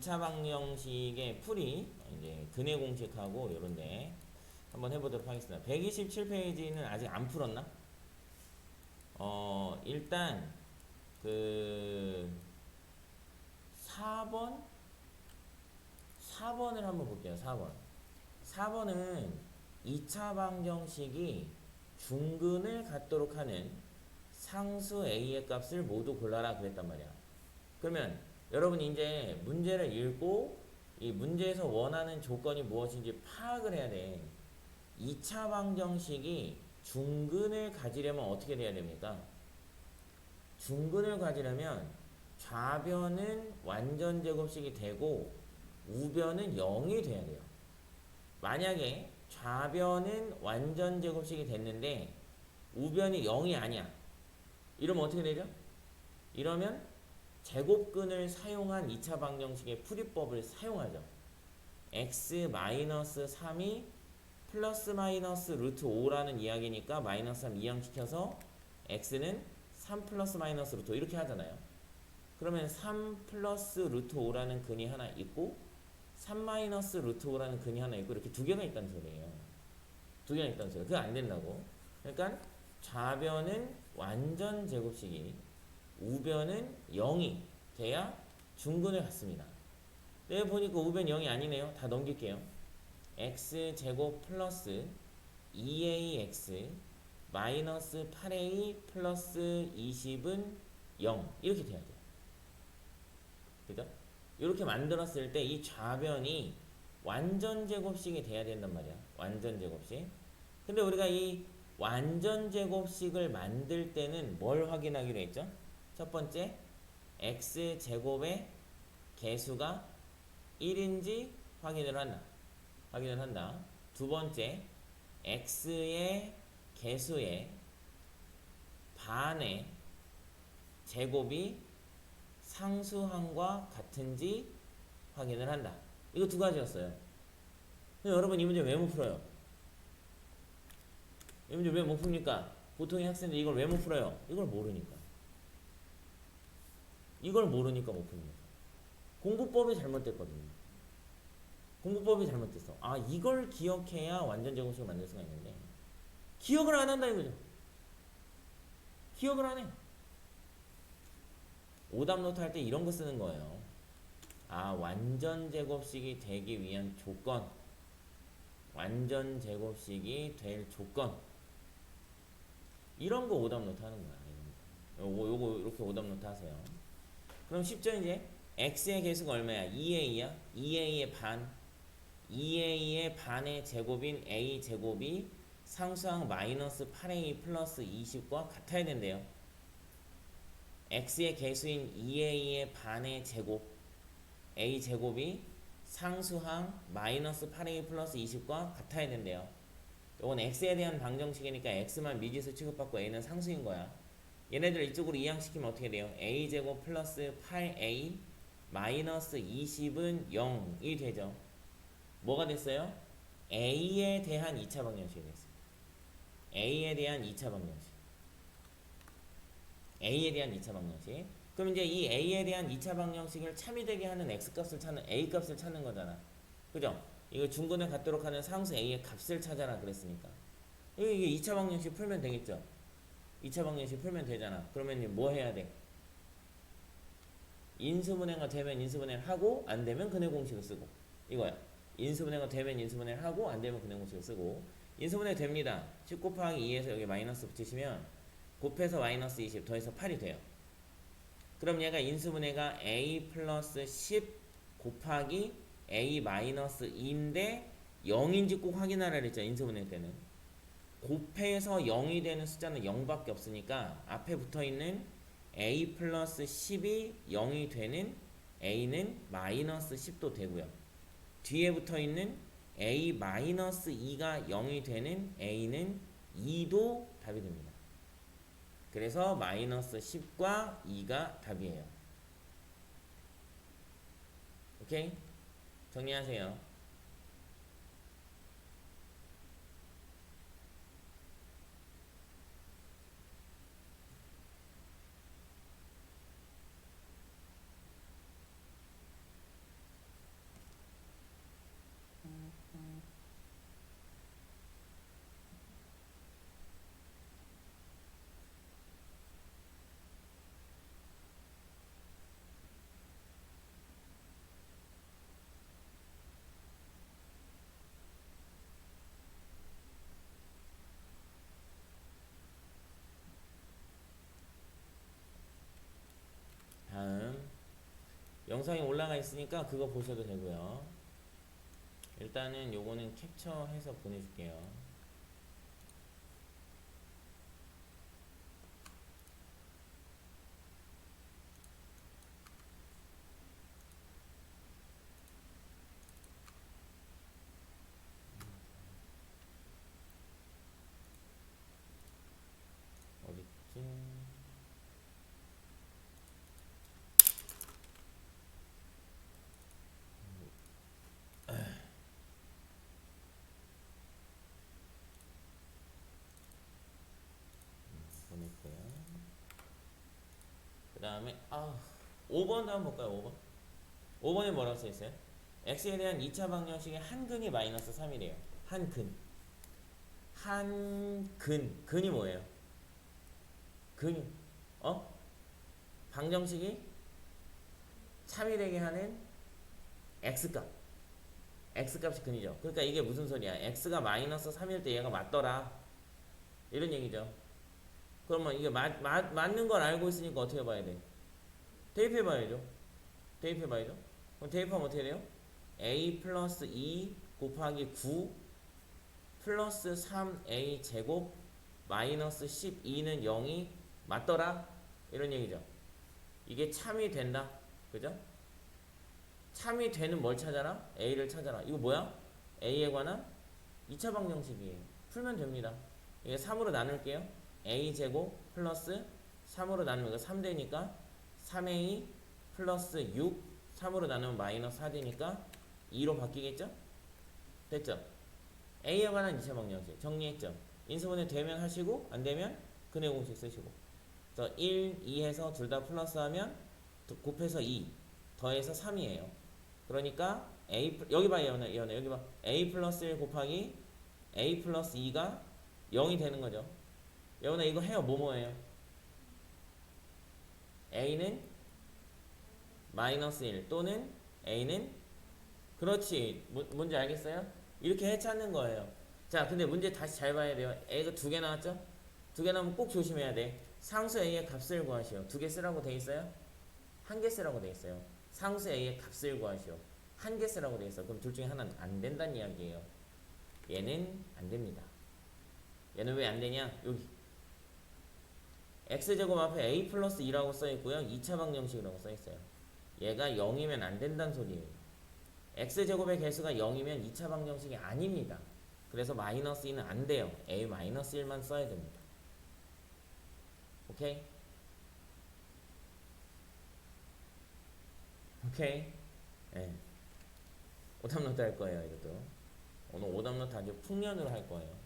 2차 방정식의 풀이 이제 근해 공식하고 요런데 한번 해보도록 하겠습니다. 127페이지는 아직 안 풀었나? 일단 그 4번을 한번 볼게요. 4번은 2차 방정식이 중근을 갖도록 하는 상수 A의 값을 모두 골라라 그랬단 말이야. 그러면 여러분이 이제 문제를 읽고 이 문제에서 원하는 조건이 무엇인지 파악을 해야 돼. 2차 방정식이 중근을 가지려면 어떻게 돼야 됩니까? 중근을 가지려면 좌변은 완전 제곱식이 되고 우변은 0이 돼야 돼요. 만약에 좌변은 완전 제곱식이 됐는데 우변이 0이 아니야. 이러면 어떻게 되죠? 이러면 제곱근을 사용한 2차 방정식의 풀이법을 사용하죠. x-3이 플러스 마이너스 루트 5라는 이야기니까 마이너스 3 이항시켜서 x는 3 플러스 마이너스 루트 5 이렇게 하잖아요. 그러면 3 플러스 루트 5라는 근이 하나 있고 3 마이너스 루트 5라는 근이 하나 있고 이렇게 두 개가 있다는 소리예요. 두 개가 있다는 소리예요. 그게 안 된다고. 그러니까 좌변은 완전 제곱식이 우변은 0이 돼야 중근을 갖습니다. 네, 보니까 우변 0이 아니네요. 다 넘길게요. x제곱 플러스 2ax 마이너스 8a 플러스 20은 0 이렇게 돼야 돼요. 그죠? 이렇게 만들었을 때 이 좌변이 완전 제곱식이 돼야 된단 말이야. 완전 제곱식. 근데 우리가 이 완전 제곱식을 만들 때는 뭘 확인하기로 했죠? 첫 번째, x제곱의 개수가 1인지 확인을 한다. 두 번째, x의 개수의 반의 제곱이 상수항과 같은지 확인을 한다. 이거 두 가지였어요. 근데 여러분 이 문제 왜 못 풀어요? 이 문제 왜 못 풉니까? 보통의 학생들이 이걸 왜 못 풀어요? 이걸 모르니까. 이걸 모르니까 못 풉니다. 공부법이 잘못됐거든요. 공부법이 잘못됐어. 아, 이걸 기억해야 완전 제곱식을 만들 수가 있는데 기억을 안 한다 이거죠. 기억을 안 해. 오답 노트 할 때 이런 거 쓰는 거예요. 아, 완전 제곱식이 되기 위한 조건. 완전 제곱식이 될 조건. 이런 거 오답 노트 하는 거야. 요거 이렇게 오답 노트 하세요. 그럼 쉽죠 이제? x의 개수가 얼마야? 2a야? 2a의 반. 2a의 반의 제곱인 a 제곱이 상수항 마이너스 8a 플러스 20과 같아야 된대요. x의 개수인 2a의 반의 제곱 a 제곱이 상수항 마이너스 8a 플러스 20과 같아야 된대요. 이건 x에 대한 방정식이니까 x만 미지수 취급받고 a는 상수인 거야. 얘네들 이쪽으로 이항시키면 어떻게 돼요? a 제곱 플러스 8a 마이너스 20은 0이 되죠. 뭐가 됐어요? a에 대한 2차 방정식이 됐어요. a에 대한 2차 방정식. a에 대한 2차 방정식. 그럼 이제 이 a에 대한 2차 방정식을 참이되게 하는 x값을 찾는 a값을 찾는 거잖아. 그죠? 이거 중근을 갖도록 하는 상수 a의 값을 찾아라 그랬으니까. 이게 2차 방정식 풀면 되겠죠? 2차 방정식 풀면 되잖아. 그러면 뭐 해야 돼? 인수분해가 되면 인수분해를 하고 안 되면 근해 공식을 쓰고 이거야. 인수분해가 되면 인수분해를 하고 안 되면 근해 공식을 쓰고 인수분해 됩니다. 10 곱하기 2에서 여기 마이너스 붙이시면 곱해서 마이너스 20 더해서 8이 돼요. 그럼 얘가 인수분해가 a 플러스 10 곱하기 a 마이너스 2인데 0인지 꼭 확인하라 그랬죠. 인수분해 때는. 곱해서 0이 되는 숫자는 0밖에 없으니까 앞에 붙어있는 a 플러스 10이 0이 되는 a는 마이너스 10도 되고요. 뒤에 붙어있는 a 마이너스 2가 0이 되는 a는 2도 답이 됩니다. 그래서 마이너스 10과 2가 답이에요. 오케이? 정리하세요. 영상에 올라가 있으니까 그거 보셔도 되고요. 일단은 요거는 캡처해서 보내줄게요. 어딨지? 보냈고요. 그 다음에 5번도 한번 볼까요? 5번. 5번에 뭐라고 써있어요? x에 대한 2차 방정식의 한 근이 마이너스 3이래요. 한 근. 한 근. 근이 뭐예요? 근. 방정식이 참이 되게 하는 x값. x값이 근이죠. 그러니까 이게 무슨 소리야? x가 마이너스 3일 때 얘가 맞더라. 이런 얘기죠. 그러면 이게 맞는 걸 알고 있으니까 어떻게 봐야 돼? 대입해봐야죠. 대입해봐야죠. 그럼 대입하면 어떻게 돼요? a 플러스 2 곱하기 9 플러스 3a 제곱 마이너스 12는 0이 맞더라. 이런 얘기죠. 이게 참이 된다. 그죠? 참이 되는 뭘 찾아라? a를 찾아라. 이거 뭐야? a에 관한 2차 방정식이에요. 풀면 됩니다. 이게 3으로 나눌게요. a 제곱 플러스 3으로 나누면 이거 3되니까 3a 플러스 6 3으로 나누면 마이너스 4되니까 2로 바뀌겠죠? 됐죠? a에 관한 2차 방정식 정리했죠? 인수분해 되면 하시고 안되면 근해 공식 쓰시고 그래서 1, 2해서 둘 다 플러스 하면 곱해서 2 더해서 3이에요. 그러니까 여기 봐 예언아 여기 봐 a 플러스 1 곱하기 a 플러스 2가 0이 되는 거죠. 예언아 이거 해요. 뭐뭐예요? a는 마이너스 1 또는 a는 그렇지. 뭔지 알겠어요? 이렇게 해찾는 거예요. 자 근데 문제 다시 잘 봐야 돼요. a가 2개 나왔죠? 2개 나오면 꼭 조심해야 돼. 상수 a의 값을 구하시오. 2개 쓰라고 돼 있어요? 1개 쓰라고 돼 있어요. 상수 a의 값을 구하시오. 1개 쓰라고 돼 있어. 그럼 둘 중에 하나는 안 된다는 이야기예요. 얘는 안 됩니다. 얘는 왜 안 되냐? 여기 x제곱 앞에 a 플러스 2라고 써있고요. 2차 방정식이라고 써있어요. 얘가 0이면 안 된다는 소리예요. x제곱의 개수가 0이면 2차 방정식이 아닙니다. 그래서 마이너스 2는 안 돼요. a 마이너스 1만 써야 됩니다. 오케이? 오케이? 네. 오답노트 할 거예요. 이것도 오늘 오답노트 아주 풍년으로 할 거예요.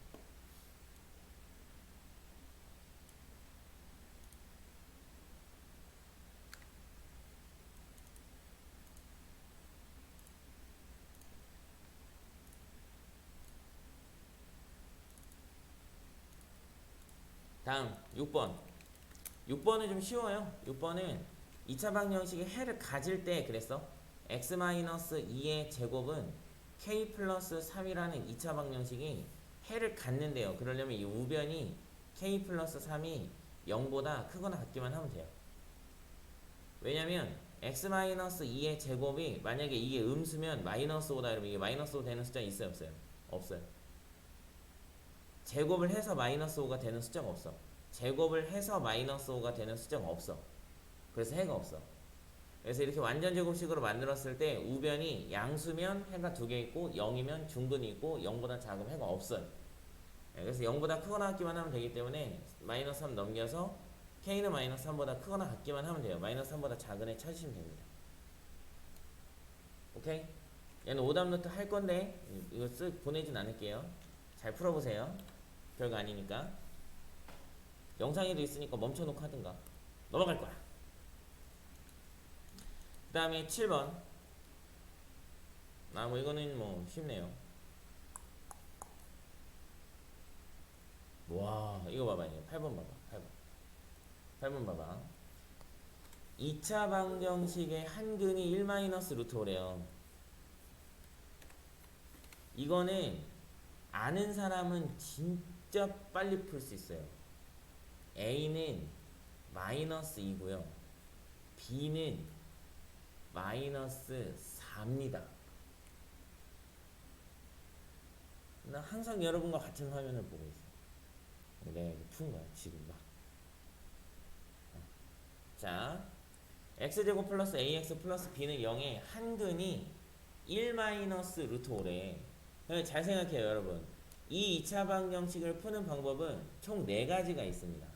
다음 6번. 6번은 좀 쉬워요. 6번은 2차 방정식의 해를 가질 때 그랬어. x-2의 제곱은 k 플러스 3이라는 2차 방정식이 해를 갖는데요. 그러려면 이 우변이 k 플러스 3이 0보다 크거나 같기만 하면 돼요. 왜냐면 x-2의 제곱이 만약에 이게 음수면 마이너스 5다 이러면 이게 마이너스 5 되는 숫자 있어요? 없어요? 없어요. 제곱을 해서 마이너스 5가 되는 숫자가 없어. 제곱을 해서 마이너스 5가 되는 숫자가 없어. 그래서 해가 없어. 그래서 이렇게 완전 제곱식으로 만들었을 때 우변이 양수면 해가 2개 있고 0이면 중근이 있고 0보다 작으면 해가 없어요. 그래서 0보다 크거나 같기만 하면 되기 때문에 마이너스 3 넘겨서 k는 마이너스 3보다 크거나 같기만 하면 돼요. 마이너스 3보다 작은 애 찾으시면 됩니다. 오케이? 얘는 오답노트 할 건데 이거 보내진 않을게요. 잘 풀어보세요. 별거 아니니까. 영상에도 있으니까 멈춰놓고 하든가. 넘어갈 거야. 그 다음에 7번. 뭐 이거는 뭐 쉽네요. 와 이거 봐봐요. 8번 봐봐. 8번 봐봐. 2차 방정식의 한 근이 1-루트5래요. 이거는 아는 사람은 진짜 빨리 풀 수 있어요. a는 마이너스 2고요. b는 마이너스 4입니다. 나 항상 여러분과 같은 화면을 보고 있어. 내가 이거 푼 거야 지금 막. 자, x제곱 플러스 ax 플러스 b는 0의 한근이 1 마이너스 루트 5래. 잘 생각해요 여러분. 이 2차 방정식을 푸는 방법은 총 4가지가 있습니다.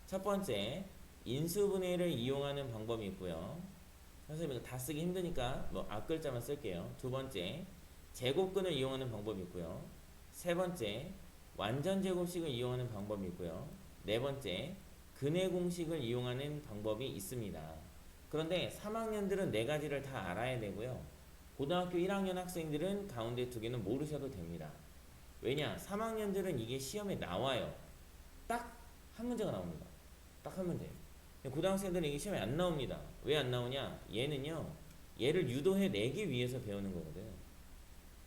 첫 번째, 인수분해를 이용하는 방법이 있고요. 선생님 이거 다 쓰기 힘드니까 뭐 앞글자만 쓸게요. 두 번째, 제곱근을 이용하는 방법이 있고요. 세 번째, 완전 제곱식을 이용하는 방법이 있고요. 네 번째, 근의 공식을 이용하는 방법이 있습니다. 그런데 3학년들은 4가지를 다 알아야 되고요. 고등학교 1학년 학생들은 가운데 2개는 모르셔도 됩니다. 왜냐? 3학년들은 이게 시험에 나와요. 딱 한 문제가 나옵니다. 딱 한 문제. 고등학생들은 이게 시험에 안 나옵니다. 왜 안 나오냐? 얘는요, 얘를 유도해 내기 위해서 배우는 거거든.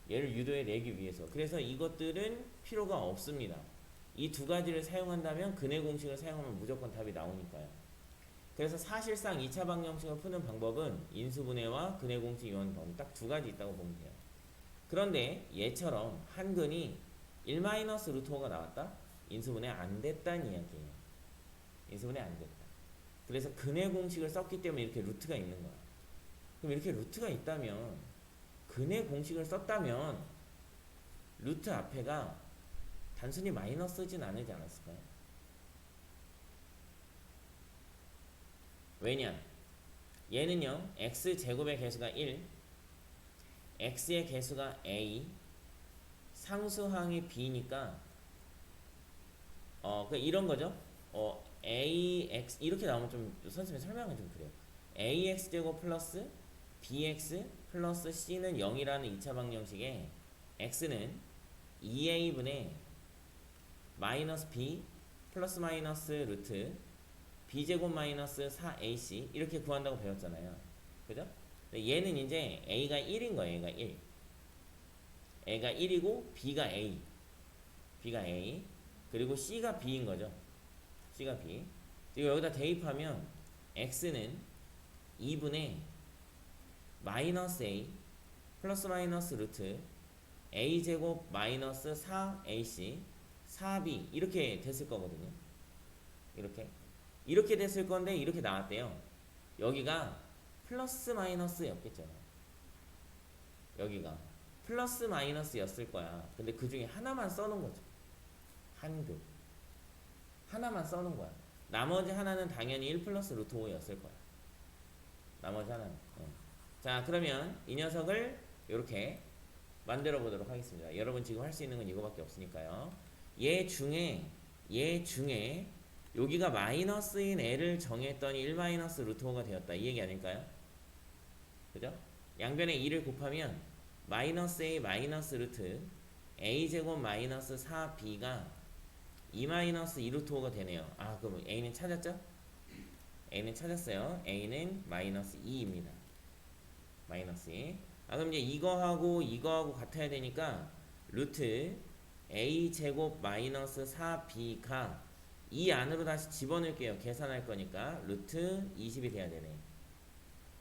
얘를 유도해 내기 위해서. 그래서 이것들은 필요가 없습니다. 이 2가지를 사용한다면 근의 공식을 사용하면 무조건 답이 나오니까요. 그래서 사실상 2차 방정식을 푸는 방법은 인수분해와 근의 공식 이용하는 방법 딱 2가지 있다고 보면 돼요. 그런데 얘처럼 한근이 1-루트5가 나왔다? 인수분해 안 됐다는 이야기예요. 인수분해 안 됐다. 그래서 근의 공식을 썼기 때문에 이렇게 루트가 있는 거야. 그럼 이렇게 루트가 있다면, 근의 공식을 썼다면 루트 앞에가 단순히 마이너스진 않지 않았을까요? 왜냐? 얘는요, x제곱의 개수가 1, x의 개수가 a, 상수항이 b니까 이런 거죠. ax 이렇게 나오면 좀 선생님이 설명은 좀 그래요. ax 제곱 플러스 bx 플러스 c는 0이라는 2차 방정식에 x는 2a분의 마이너스 b 플러스 마이너스 루트 b제곱 마이너스 4ac 이렇게 구한다고 배웠잖아요. 그죠? 얘는 이제 a가 1인 거예요. a가 1. a가 1이고 b가 a 그리고 c가 b인 거죠. c가 b. 그리고 여기다 대입하면 x는 2분의 마이너스 a 플러스 마이너스 루트 a제곱 마이너스 4ac 4b 이렇게 됐을 거거든요. 이렇게 됐을 건데 이렇게 나왔대요. 여기가 플러스 마이너스였겠죠. 여기가 플러스 마이너스였을 거야. 근데 그 중에 하나만 써놓은 거죠. 한글 하나만 써놓은 거야. 나머지 하나는 당연히 1 플러스 루트 5였을 거야. 나머지 하나는. 자, 그러면 이 녀석을 이렇게 만들어 보도록 하겠습니다. 여러분 지금 할 수 있는 건 이거밖에 없으니까요. 얘 중에 여기가 마이너스인 L을 정했더니 1 마이너스 루트 5가 되었다. 이 얘기 아닐까요? 그죠? 양변에 2를 곱하면 마이너스 A 마이너스 루트 A제곱 마이너스 4B가 2 마이너스 2 루트 5가 되네요. 아, 그럼 A는 찾았죠? A는 찾았어요. A는 마이너스 2입니다. 마이너스 2. 그럼 이제 이거하고 같아야 되니까 루트 A제곱 마이너스 4B가 이 안으로 다시 집어넣을게요. 계산할 거니까 루트 20이 돼야 되네.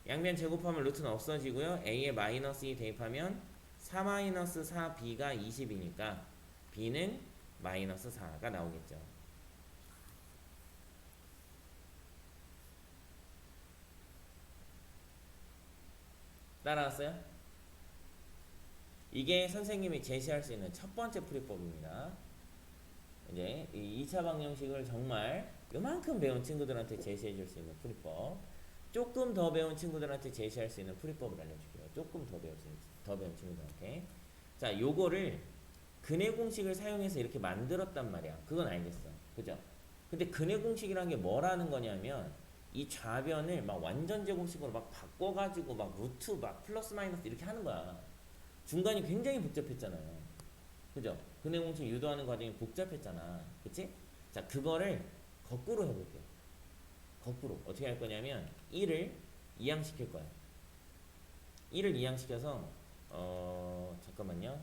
양변 제곱하면 루트는 없어지고요. A에 마이너스 2 대입하면 4 마이너스 4B가 20이니까 B는 마이너스 4가 나오겠죠. 따라왔어요? 이게 선생님이 제시할 수 있는 첫 번째 풀이법입니다. 이제 이 2차 방정식을 정말 요만큼 배운 친구들한테 제시해 줄 수 있는 풀이법, 조금 더 배운 친구들한테 제시할 수 있는 풀이법을 알려줄게요. 조금 더 배운 친구들한테. 자, 요거를 근의 공식을 사용해서 이렇게 만들었단 말이야. 그건 알겠어. 그죠? 근데 근의 공식이란 게 뭐라는 거냐면 이 좌변을 막 완전 제곱식으로 막 바꿔가지고 막 루트 막 플러스 마이너스 이렇게 하는 거야. 중간이 굉장히 복잡했잖아요. 그죠? 근의 공식 유도하는 과정이 복잡했잖아. 그치? 자, 그거를 거꾸로 해볼게요. 거꾸로. 어떻게 할 거냐면 1을 이항시킬 거야. 1을 이항시켜서 잠깐만요.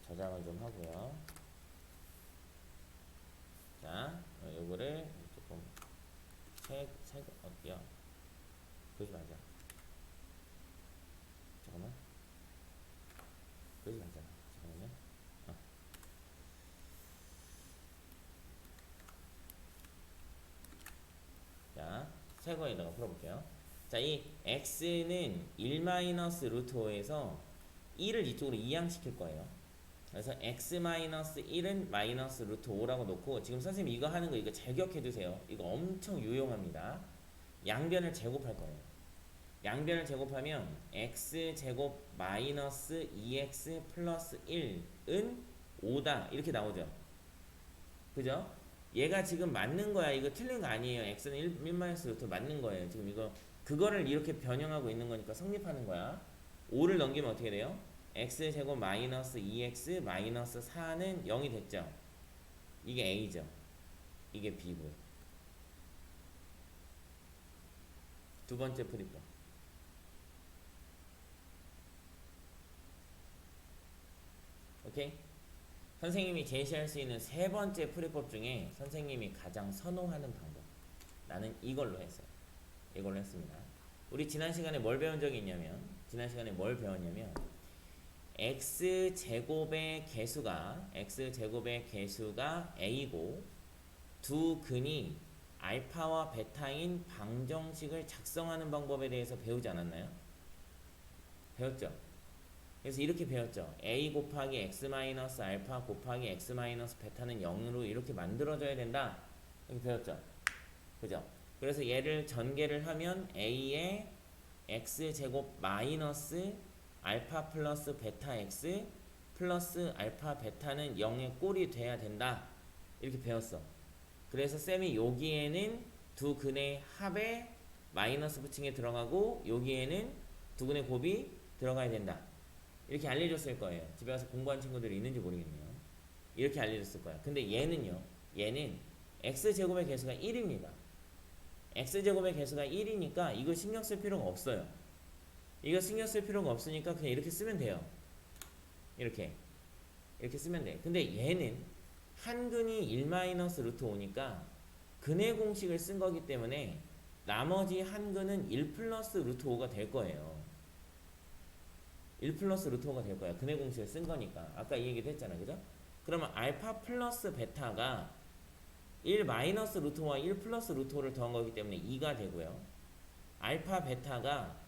저장을 좀 하고요. 자, 요거를 조금 어때요? 그러지 말자. 잠깐만. 그러지 말자. 잠깐만요. 어. 자, 새 거에다가 풀어볼게요. 자, 이 x는 1 마이너스 루트 5에서 1을 이쪽으로 이항시킬 거예요. 그래서 x 마이너스 1은 마이너스 루트 5라고 놓고, 지금 선생님 이거 하는 거 이거 잘 기억해 두세요. 이거 엄청 유용합니다. 양변을 제곱할 거예요. 양변을 제곱하면 x제곱 마이너스 2x 플러스 1은 5다 이렇게 나오죠. 그죠? 얘가 지금 맞는 거야. 이거 틀린 거 아니에요. x는 1 마이너스 루트 맞는 거예요. 지금 이거 그거를 이렇게 변형하고 있는 거니까 성립하는 거야. 5를 넘기면 어떻게 돼요? x제곱 마이너스 2x 마이너스 4는 0이 됐죠. 이게 a죠. 이게 b고요. 두 번째 풀이법. 오케이? 선생님이 제시할 수 있는 세 번째 풀이법 중에 선생님이 가장 선호하는 방법. 나는 이걸로 했어요. 이걸로 했습니다. 우리 지난 시간에 뭘 배운 적이 있냐면, 지난 시간에 뭘 배웠냐면, x제곱의 개수가 a고 두 근이 알파와 베타인 방정식을 작성하는 방법에 대해서 배우지 않았나요? 배웠죠? 그래서 이렇게 배웠죠. a 곱하기 x 마이너스 알파 곱하기 x 마이너스 베타는 0으로 이렇게 만들어져야 된다. 이렇게 배웠죠. 그죠? 그래서 얘를 전개를 하면 a의 x제곱 마이너스 알파 플러스 베타 x 플러스 알파 베타는 0의 꼴이 돼야 된다. 이렇게 배웠어. 그래서 쌤이 여기에는 두 근의 합에 마이너스 붙인 게 들어가고 여기에는 두 근의 곱이 들어가야 된다. 이렇게 알려줬을 거예요. 집에 가서 공부한 친구들이 있는지 모르겠네요. 이렇게 알려줬을 거야. 근데 얘는요. 얘는 x제곱의 개수가 1입니다. x제곱의 개수가 1이니까 이거 신경 쓸 필요가 없어요. 이거 신경 쓸 필요가 없으니까 그냥 이렇게 쓰면 돼요. 이렇게 쓰면 돼. 근데 얘는 한 근이 1 마이너스 루트 5니까 근의 공식을 쓴 거기 때문에 나머지 한 근은 1 플러스 루트 5가 될 거예요. 1 플러스 루트 5가 될 거야. 근의 공식을 쓴 거니까. 아까 이 얘기도 했잖아. 그죠? 그러면 알파 플러스 베타가 1 마이너스 루트 5와 1 플러스 루트 5를 더한 거기 때문에 2가 되고요. 알파 베타가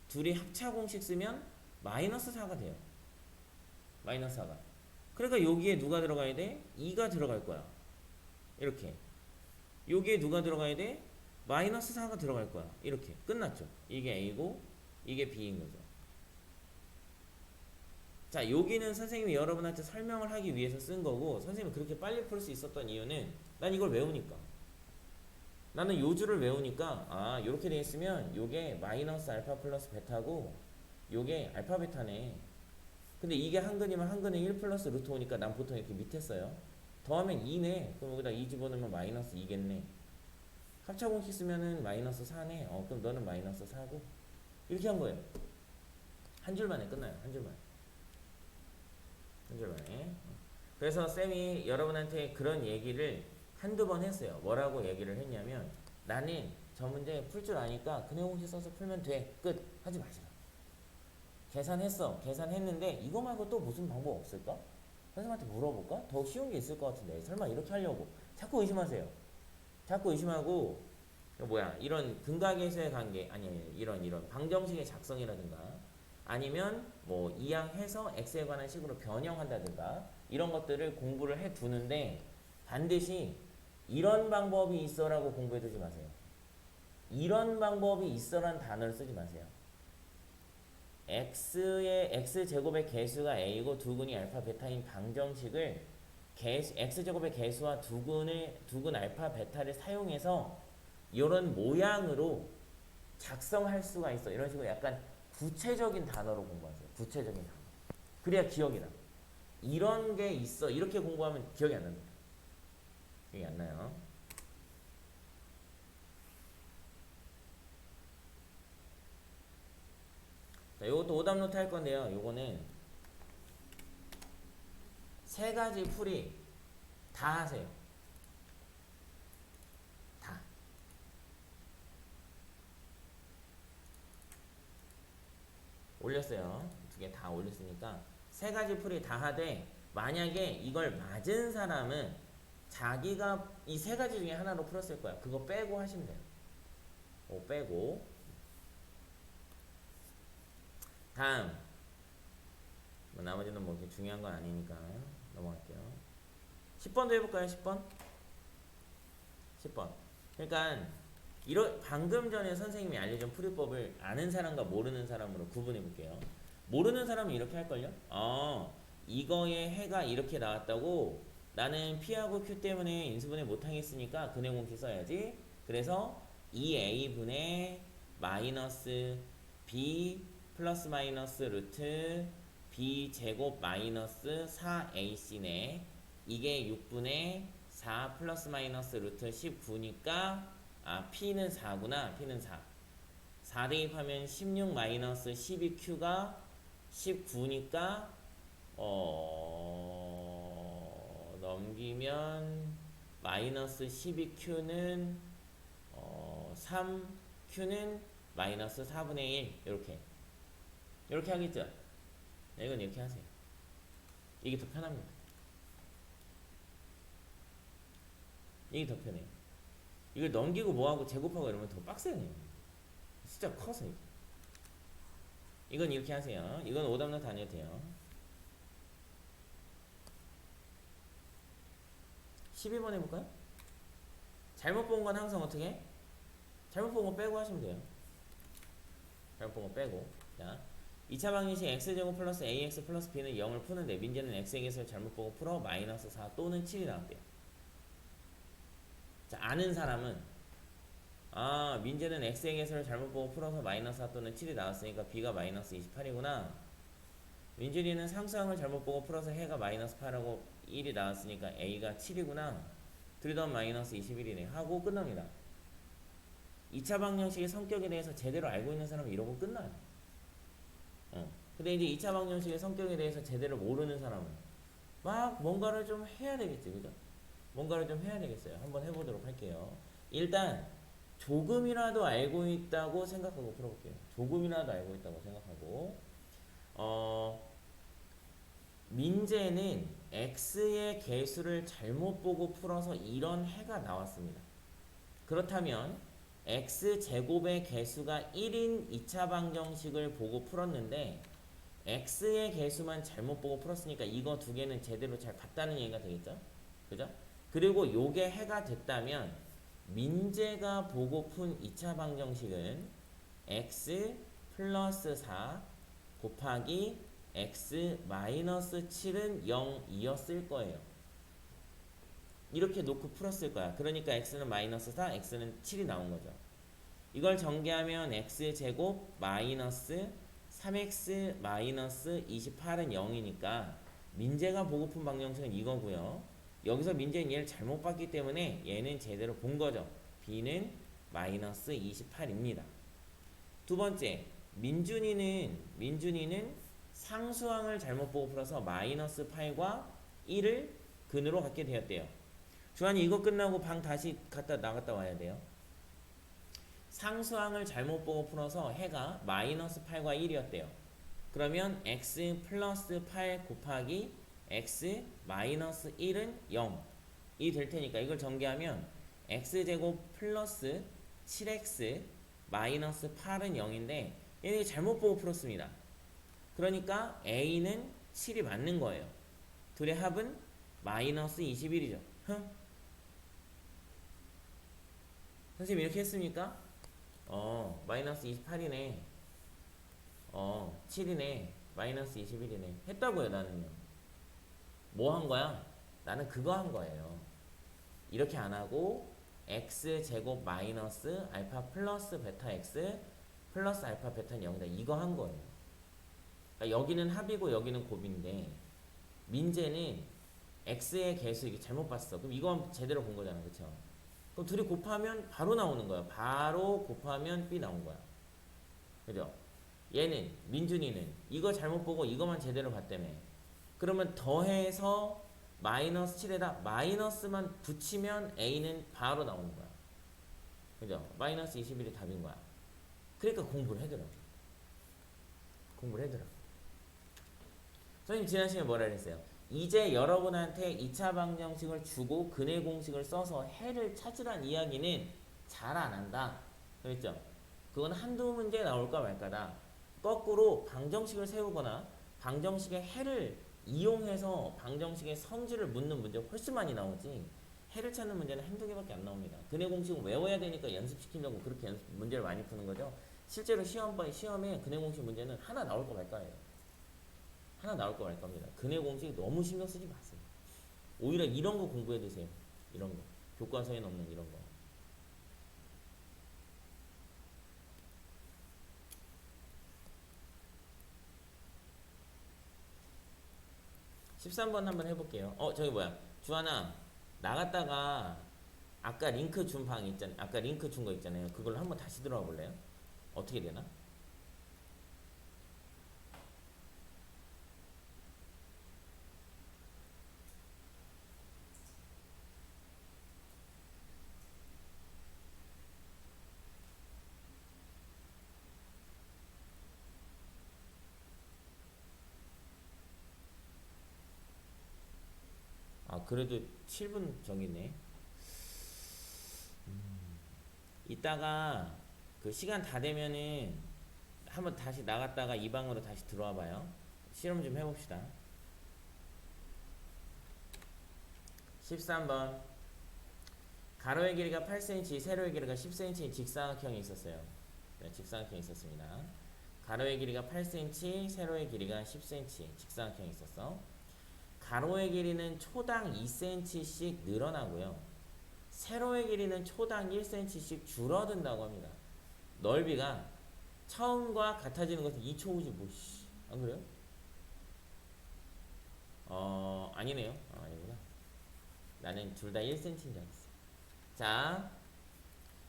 둘이 합차 공식 쓰면 마이너스 4가 돼요. 마이너스 4가. 그러니까 여기에 누가 들어가야 돼? 2가 들어갈 거야. 이렇게. 여기에 누가 들어가야 돼? 마이너스 4가 들어갈 거야. 이렇게. 끝났죠. 이게 A고 이게 B인 거죠. 자, 여기는 선생님이 여러분한테 설명을 하기 위해서 쓴 거고, 선생님이 그렇게 빨리 풀 수 있었던 이유는 난 이걸 외우니까. 나는 요 줄을 외우니까, 아, 요렇게 돼 있으면 요게 마이너스 알파 플러스 베타고 요게 알파 베타네. 근데 이게 한근이면 한근에 1 플러스 루트 5니까 난 보통 이렇게 밑에 써요. 더하면 2네. 그럼 여기다 2 집어넣으면 마이너스 2겠네. 합차공식 쓰면은 마이너스 4네. 그럼 너는 마이너스 4고. 이렇게 한 거예요. 한 줄만에 끝나요. 한 줄만에. 한 줄만에. 그래서 쌤이 여러분한테 그런 얘기를 한두 번 했어요. 뭐라고 얘기를 했냐면, 나는 저 문제 풀 줄 아니까 근의 공식 써서 풀면 돼. 끝. 하지 마시라. 계산했어. 계산했는데 이거 말고 또 무슨 방법 없을까? 선생님한테 물어볼까? 더 쉬운 게 있을 것 같은데 설마 이렇게 하려고 자꾸 의심하세요. 자꾸 의심하고 이런 근각에서의 관계 아니 이런 방정식의 작성이라든가 아니면 뭐 이항해서 x에 관한 식으로 변형한다든가 이런 것들을 공부를 해 두는데 반드시 이런 방법이 있어라고 공부해 두지 마세요. 이런 방법이 있어란 단어를 쓰지 마세요. x제곱의 개수가 a고 두 근이 알파 베타인 방정식을 x제곱의 개수와 두 근 알파 베타를 사용해서 이런 모양으로 작성할 수가 있어. 이런 식으로 약간 구체적인 단어로 공부하세요. 구체적인 단어. 그래야 기억이 나. 이런 게 있어. 이렇게 공부하면 기억이 안 납니다. 기억이 안 나요. 자, 요것도 오답 노트 할 건데요. 요거는 세 가지 풀이 다 하세요. 올렸어요. 두 개 다 올렸으니까 세 가지 풀이 다 하되 만약에 이걸 맞은 사람은 자기가 이 세 가지 중에 하나로 풀었을 거야. 그거 빼고 하시면 돼요. 빼고. 다음. 뭐 나머지는 뭐 그렇게 중요한 건 아니니까 넘어갈게요. 10번도 해볼까요? 10번? 10번. 그러니까 방금 전에 선생님이 알려준 풀이법을 아는 사람과 모르는 사람으로 구분해 볼게요. 모르는 사람은 이렇게 할걸요? 이거의 해가 이렇게 나왔다고 나는 P하고 Q 때문에 인수분해 못하겠으니까 근해공식 써야지. 그래서 2A분의 마이너스 B 플러스 마이너스 루트 B 제곱 마이너스 4AC네. 이게 6분의 4 플러스 마이너스 루트 19니까 P는 4구나. P는 4. 4 대입하면 16 마이너스 12Q가 19니까 넘기면 마이너스 12Q는 3Q는 마이너스 4분의 1 이렇게 하겠죠? 네, 이건 이렇게 하세요. 이게 더 편합니다. 이게 더 편해요. 이걸 넘기고 뭐하고 제곱하고 이러면 더 빡세네요. 숫자 커서. 이건 이렇게 하세요. 이건 오답노트 안 해도 돼요. 12번 해볼까요? 잘못 본 건 항상 어떻게 해? 잘못 본 거 빼고 하시면 돼요. 잘못 본 거 빼고. 자, 2차 방정식 x제곱 플러스 ax 플러스 b는 0을 푸는데 민재는 x의 개수를 잘못 보고 풀어 마이너스 4 또는 7이 나왔대요. 자, 아는 사람은 민재는 x의 개수를 잘못 보고 풀어서 마이너스 4 또는 7이 나왔으니까 b가 마이너스 28이구나. 민준이는 상수항을 잘못 보고 풀어서 해가 마이너스 8하고 1이 나왔으니까 a가 7이구나. 둘이 더하면 마이너스 21이네 하고 끝납니다. 2차 방정식의 성격에 대해서 제대로 알고 있는 사람은 이러고 끝나요. 근데 이제 2차 방정식의 성격에 대해서 제대로 모르는 사람은 막 뭔가를 좀 해야 되겠지, 그죠? 뭔가를 좀 해야 되겠어요. 한번 해보도록 할게요. 일단 조금이라도 알고 있다고 생각하고 풀어볼게요. 조금이라도 알고 있다고 생각하고 민재는 x의 개수를 잘못 보고 풀어서 이런 해가 나왔습니다. 그렇다면 x제곱의 개수가 1인 2차 방정식을 보고 풀었는데 x의 개수만 잘못 보고 풀었으니까 이거 두 개는 제대로 잘 봤다는 얘기가 되겠죠? 그죠? 그리고 요게 해가 됐다면 민재가 보고 푼 2차 방정식은 x 플러스 4 곱하기 x 마이너스 7은 0이었을 거예요. 이렇게 놓고 풀었을 거야. 그러니까 x는 마이너스 4, x는 7이 나온 거죠. 이걸 전개하면 x제곱 마이너스 3x 마이너스 28은 0이니까 민재가 보고 푼 방정식은 이거고요. 여기서 민재는 얘를 잘못 봤기 때문에 얘는 제대로 본 거죠. b는 마이너스 28입니다. 두 번째, 민준이는 상수항을 잘못 보고 풀어서 마이너스 8과 1을 근으로 갖게 되었대요. 주한이 이거 끝나고 방 다시 나갔다 와야 돼요. 상수항을 잘못 보고 풀어서 해가 마이너스 8과 1이었대요. 그러면 x 플러스 8 곱하기 x 마이너스 1은 0이 될 테니까 이걸 전개하면 x제곱 플러스 7x 마이너스 8은 0인데 얘는 잘못 보고 풀었습니다. 그러니까 a는 7이 맞는 거예요. 둘의 합은 마이너스 21이죠. 선생님 이렇게 했습니까? 마이너스 28이네. 7이네. 마이너스 21이네. 했다고요, 나는요. 뭐 한 거야? 나는 그거 한 거예요. 이렇게 안 하고 x제곱 마이너스 알파 플러스 베타 x 플러스 알파 베타는 0이다. 이거 한 거예요. 그러니까 여기는 합이고 여기는 곱인데 민재는 x의 개수 이게 잘못 봤어. 그럼 이건 제대로 본 거잖아. 그쵸? 그럼 둘이 곱하면 바로 나오는 거야. 바로 곱하면 b 나온 거야. 그죠? 얘는 민준이는 이거 잘못 보고 이거만 제대로 봤다며. 그러면 더해서 마이너스 7에다 마이너스만 붙이면 a는 바로 나오는 거야. 그죠? 마이너스 21이 답인 거야. 그러니까 공부를 하더라고. 공부를 해두라. 선생님 지난 시간에 뭐라 그랬어요? 이제 여러분한테 2차 방정식을 주고 근해 공식을 써서 해를 찾으란 이야기는 잘 안 한다. 그랬죠? 그건 한두 문제 나올까 말까다. 거꾸로 방정식을 세우거나 방정식의 해를 이용해서 방정식의 성질을 묻는 문제 훨씬 많이 나오지. 해를 찾는 문제는 한두 개밖에 안 나옵니다. 근해 공식은 외워야 되니까 연습시키려고 그렇게 문제를 많이 푸는 거죠. 실제로 시험에 근해 공식 문제는 하나 나올까 말까예요. 하나 나올 거 말 겁니다. 근해 공식 너무 신경 쓰지 마세요. 오히려 이런 거 공부해 두세요. 이런 거. 교과서에 없는 이런 거. 13번 한번 해볼게요. 저기 뭐야. 주하나, 나갔다가 아까 링크 준 방 있잖아요. 아까 링크 준 거 있잖아요. 그걸 한번 다시 들어와 볼래요? 어떻게 되나? 아, 그래도 7분 저기네. 이따가 그 시간 다 되면은 한번 다시 나갔다가 이 방으로 다시 들어와 봐요. 실험 좀 해봅시다. 13번. 가로의 길이가 8cm, 세로의 길이가 10cm 직사각형이 있었어요. 네, 직사각형이 있었습니다. 가로의 길이가 8cm, 세로의 길이가 10cm 직사각형이 있었어. 가로의 길이는 초당 2cm씩 늘어나고요. 세로의 길이는 초당 1cm씩 줄어든다고 합니다. 넓이가 처음과 같아지는 것은 2초우지 뭐. 안 그래요? 아니네요. 아니구나. 나는 둘 다 1cm인 줄 알았어. 자,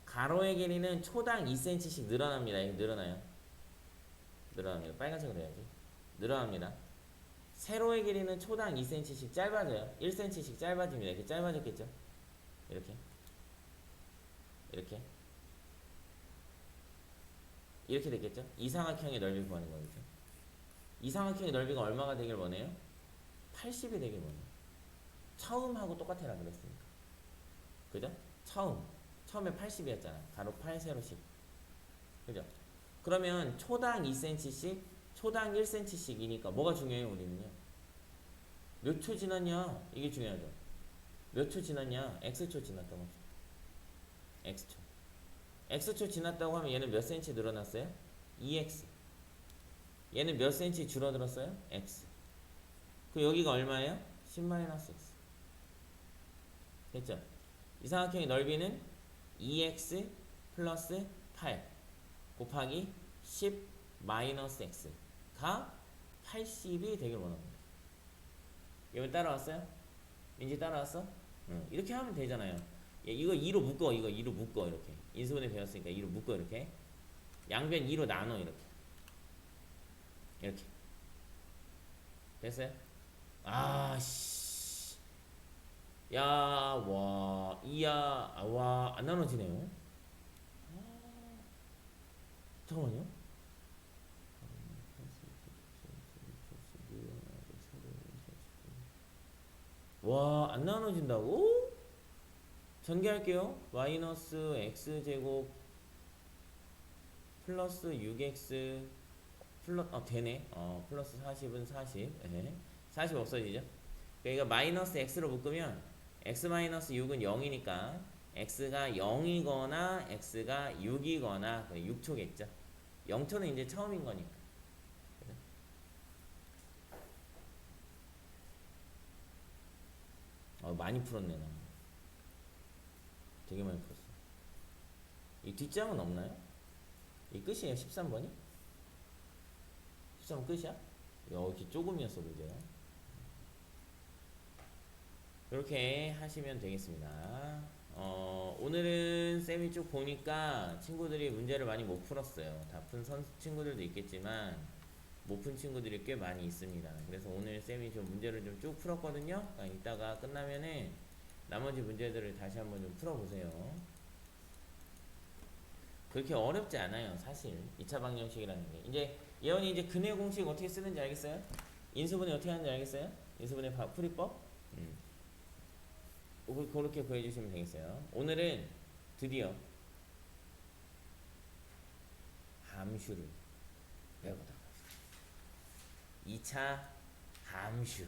가로의 길이는 초당 2cm씩 늘어납니다. 이거 늘어나요. 늘어납니다. 빨간색으로 해야지. 늘어납니다. 세로의 길이는 초당 2cm씩 짧아져요. 1cm씩 짧아집니다. 이렇게 짧아졌겠죠? 이렇게. 이렇게. 이렇게 됐겠죠? 이삼각형의 넓이 구하는 거겠죠? 이삼각형의 넓이가 얼마가 되길 원해요? 80이 되길 원해요. 처음하고 똑같아라 그랬으니까. 그죠? 처음에 80이었잖아. 가로 8, 세로 10. 그죠? 그러면 초당 2cm씩, 초당 1cm씩이니까 뭐가 중요해요, 우리는요? 몇 초 지났냐? 이게 중요하죠. 몇 초 지났냐? x초 지났다고 합시다. x초. x초 지났다고 하면 얘는 몇 cm 늘어났어요? 2x. 얘는 몇 cm 줄어들었어요? x. 그 여기가 얼마예요? 10-x. 됐죠? 이삼각형의 넓이는 2x 플러스 8 곱하기 10 마이너스 x가 80이 되길 원합니다. 여러분 따라왔어요? 민지 따라왔어? 응. 이렇게 하면 되잖아요. 이거 2로 묶어. 이거 2로 묶어. 이렇게. 인수분해 배웠으니까 2로 묶어. 이렇게. 양변 2로 나눠. 이렇게. 이렇게. 됐어요? 씨. 야, 와, 이야, 와, 안 나눠지네요. 잠깐만요. 와, 안 나눠진다고? 전개할게요. 마이너스 x제곱 플러스 6x 되네. 플러스 40은 40. 네. 40 없어지죠? 그러니까 마이너스 x로 묶으면 x 마이너스 6은 0이니까 x가 0이거나 x가 6이거나 6초겠죠. 0초는 이제 처음인 거니까. 많이 풀었네 나. 되게 많이 풀었어. 이 뒷장은 없나요? 이 끝이에요. 13번이? 13번 끝이야? 이렇게 조금이었어 문제가. 이렇게 하시면 되겠습니다. 오늘은 쌤이 쭉 보니까 친구들이 문제를 많이 못 풀었어요. 다 푼 친구들도 있겠지만 못 푼 친구들이 꽤 많이 있습니다. 그래서 오늘 쌤이 좀 문제를 좀 쭉 풀었거든요. 그러니까 이따가 끝나면은 나머지 문제들을 다시 한번 좀 풀어보세요. 그렇게 어렵지 않아요. 사실 2차 방정식이라는 게 이제 예원이 이제 근해 공식 어떻게 쓰는지 알겠어요? 인수분해 어떻게 하는지 알겠어요? 인수분해 풀이법? 그렇게 구해주시면 되겠어요. 오늘은 드디어 함수를 배워보도록 하겠습니다. 2차 함수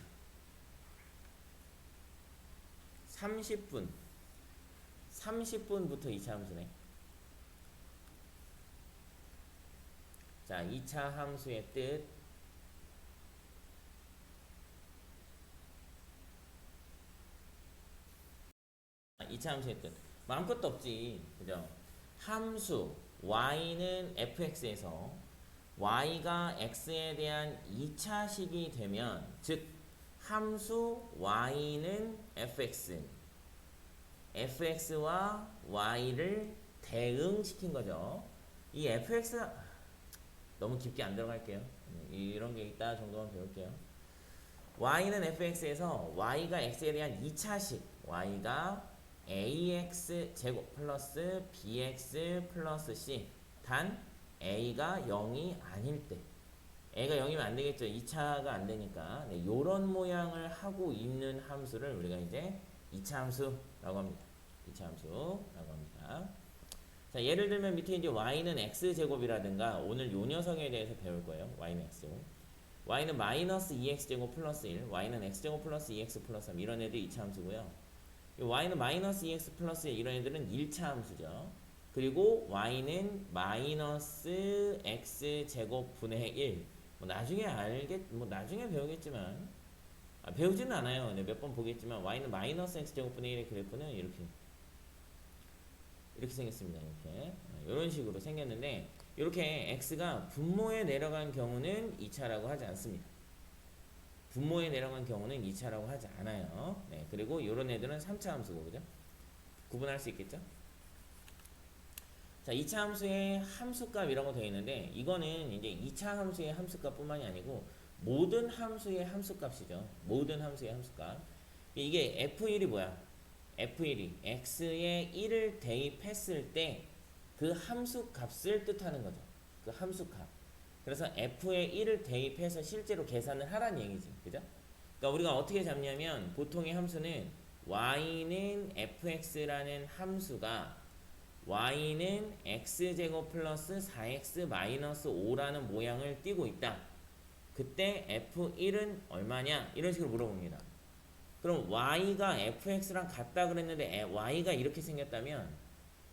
30분부터 2차 함수네. 자, 2차 함수의 뜻. 2차 함수의 뜻. 마음것도 없지. 그죠? 함수 y는 fx에서 y가 x에 대한 2차식이 되면, 즉 함수 y는 fx, fx와 y를 대응시킨 거죠. 이 fx가 너무 깊게 안 들어갈게요. 이런 게 있다 정도만 배울게요. y는 fx에서 y가 x에 대한 2차식, y가 ax 제곱 플러스 bx 플러스 c, 단 a가 0이 아닐 때, a가 0이면 안 되겠죠. 2차가 안 되니까. 네, 요런 모양을 하고 있는 함수를 우리가 이제 2차 함수라고 합니다. 2차 함수라고 합니다. 자, 예를 들면 밑에 이제 y는 x제곱이라든가, 오늘 요 녀석에 대해서 배울 거예요. y는 x제곱. y는 마이너스 2x제곱 플러스 1, y는 x제곱 플러스 2x 플러스 3, 이런 애들이 2차 함수고요. y는 마이너스 2x 플러스 1, 이런 애들은 1차 함수죠. 그리고 y는 마이너스 x제곱 분의 1, 나중에 배우겠지만, 배우지는 않아요. 네, 몇 번 보겠지만, y는 마이너스 x제곱 분의 1의 그래프는 이렇게 생겼습니다. 이런 식으로 생겼는데, 이렇게 x가 분모에 내려간 경우는 2차라고 하지 않습니다. 분모에 내려간 경우는 2차라고 하지 않아요. 네, 그리고 이런 애들은 3차 함수고, 그죠? 구분할 수 있겠죠? 자, 2차 함수의 함수값 이라고 되어 있는데, 이거는 이제 2차 함수의 함수값 뿐만이 아니고 모든 함수의 함수값이죠. 모든 함수의 함수값. 이게 f1이 뭐야? f1이 x에 1을 대입했을 때 그 함수값을 뜻하는 거죠. 그 함수값. 그래서 f에 1을 대입해서 실제로 계산을 하라는 얘기지. 그죠? 그러니까 우리가 어떻게 잡냐면, 보통의 함수는 y는 fx라는 함수가 y는 x제곱 플러스 4x 마이너스 5라는 모양을 띠고 있다. 그때 f1은 얼마냐? 이런 식으로 물어봅니다. 그럼 y가 fx랑 같다 그랬는데 y가 이렇게 생겼다면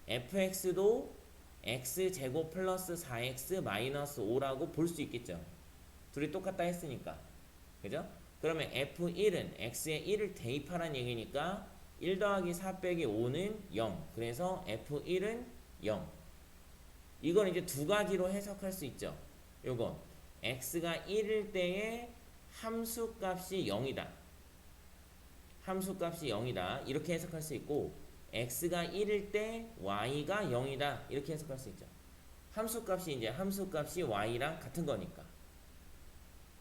fx도 x제곱 플러스 4x 마이너스 5라고 볼 수 있겠죠. 둘이 똑같다 했으니까. 그죠? 그러면 f1은 x에 1을 대입하라는 얘기니까 1 더하기 4 빼기 5는 0. 그래서 f1은 0. 이건 이제 두 가지로 해석할 수 있죠. 요거 x가 1일 때에 함수값이 0이다. 함수값이 0이다. 이렇게 해석할 수 있고, x가 1일 때 y가 0이다. 이렇게 해석할 수 있죠. 함수값이 y랑 같은 거니까.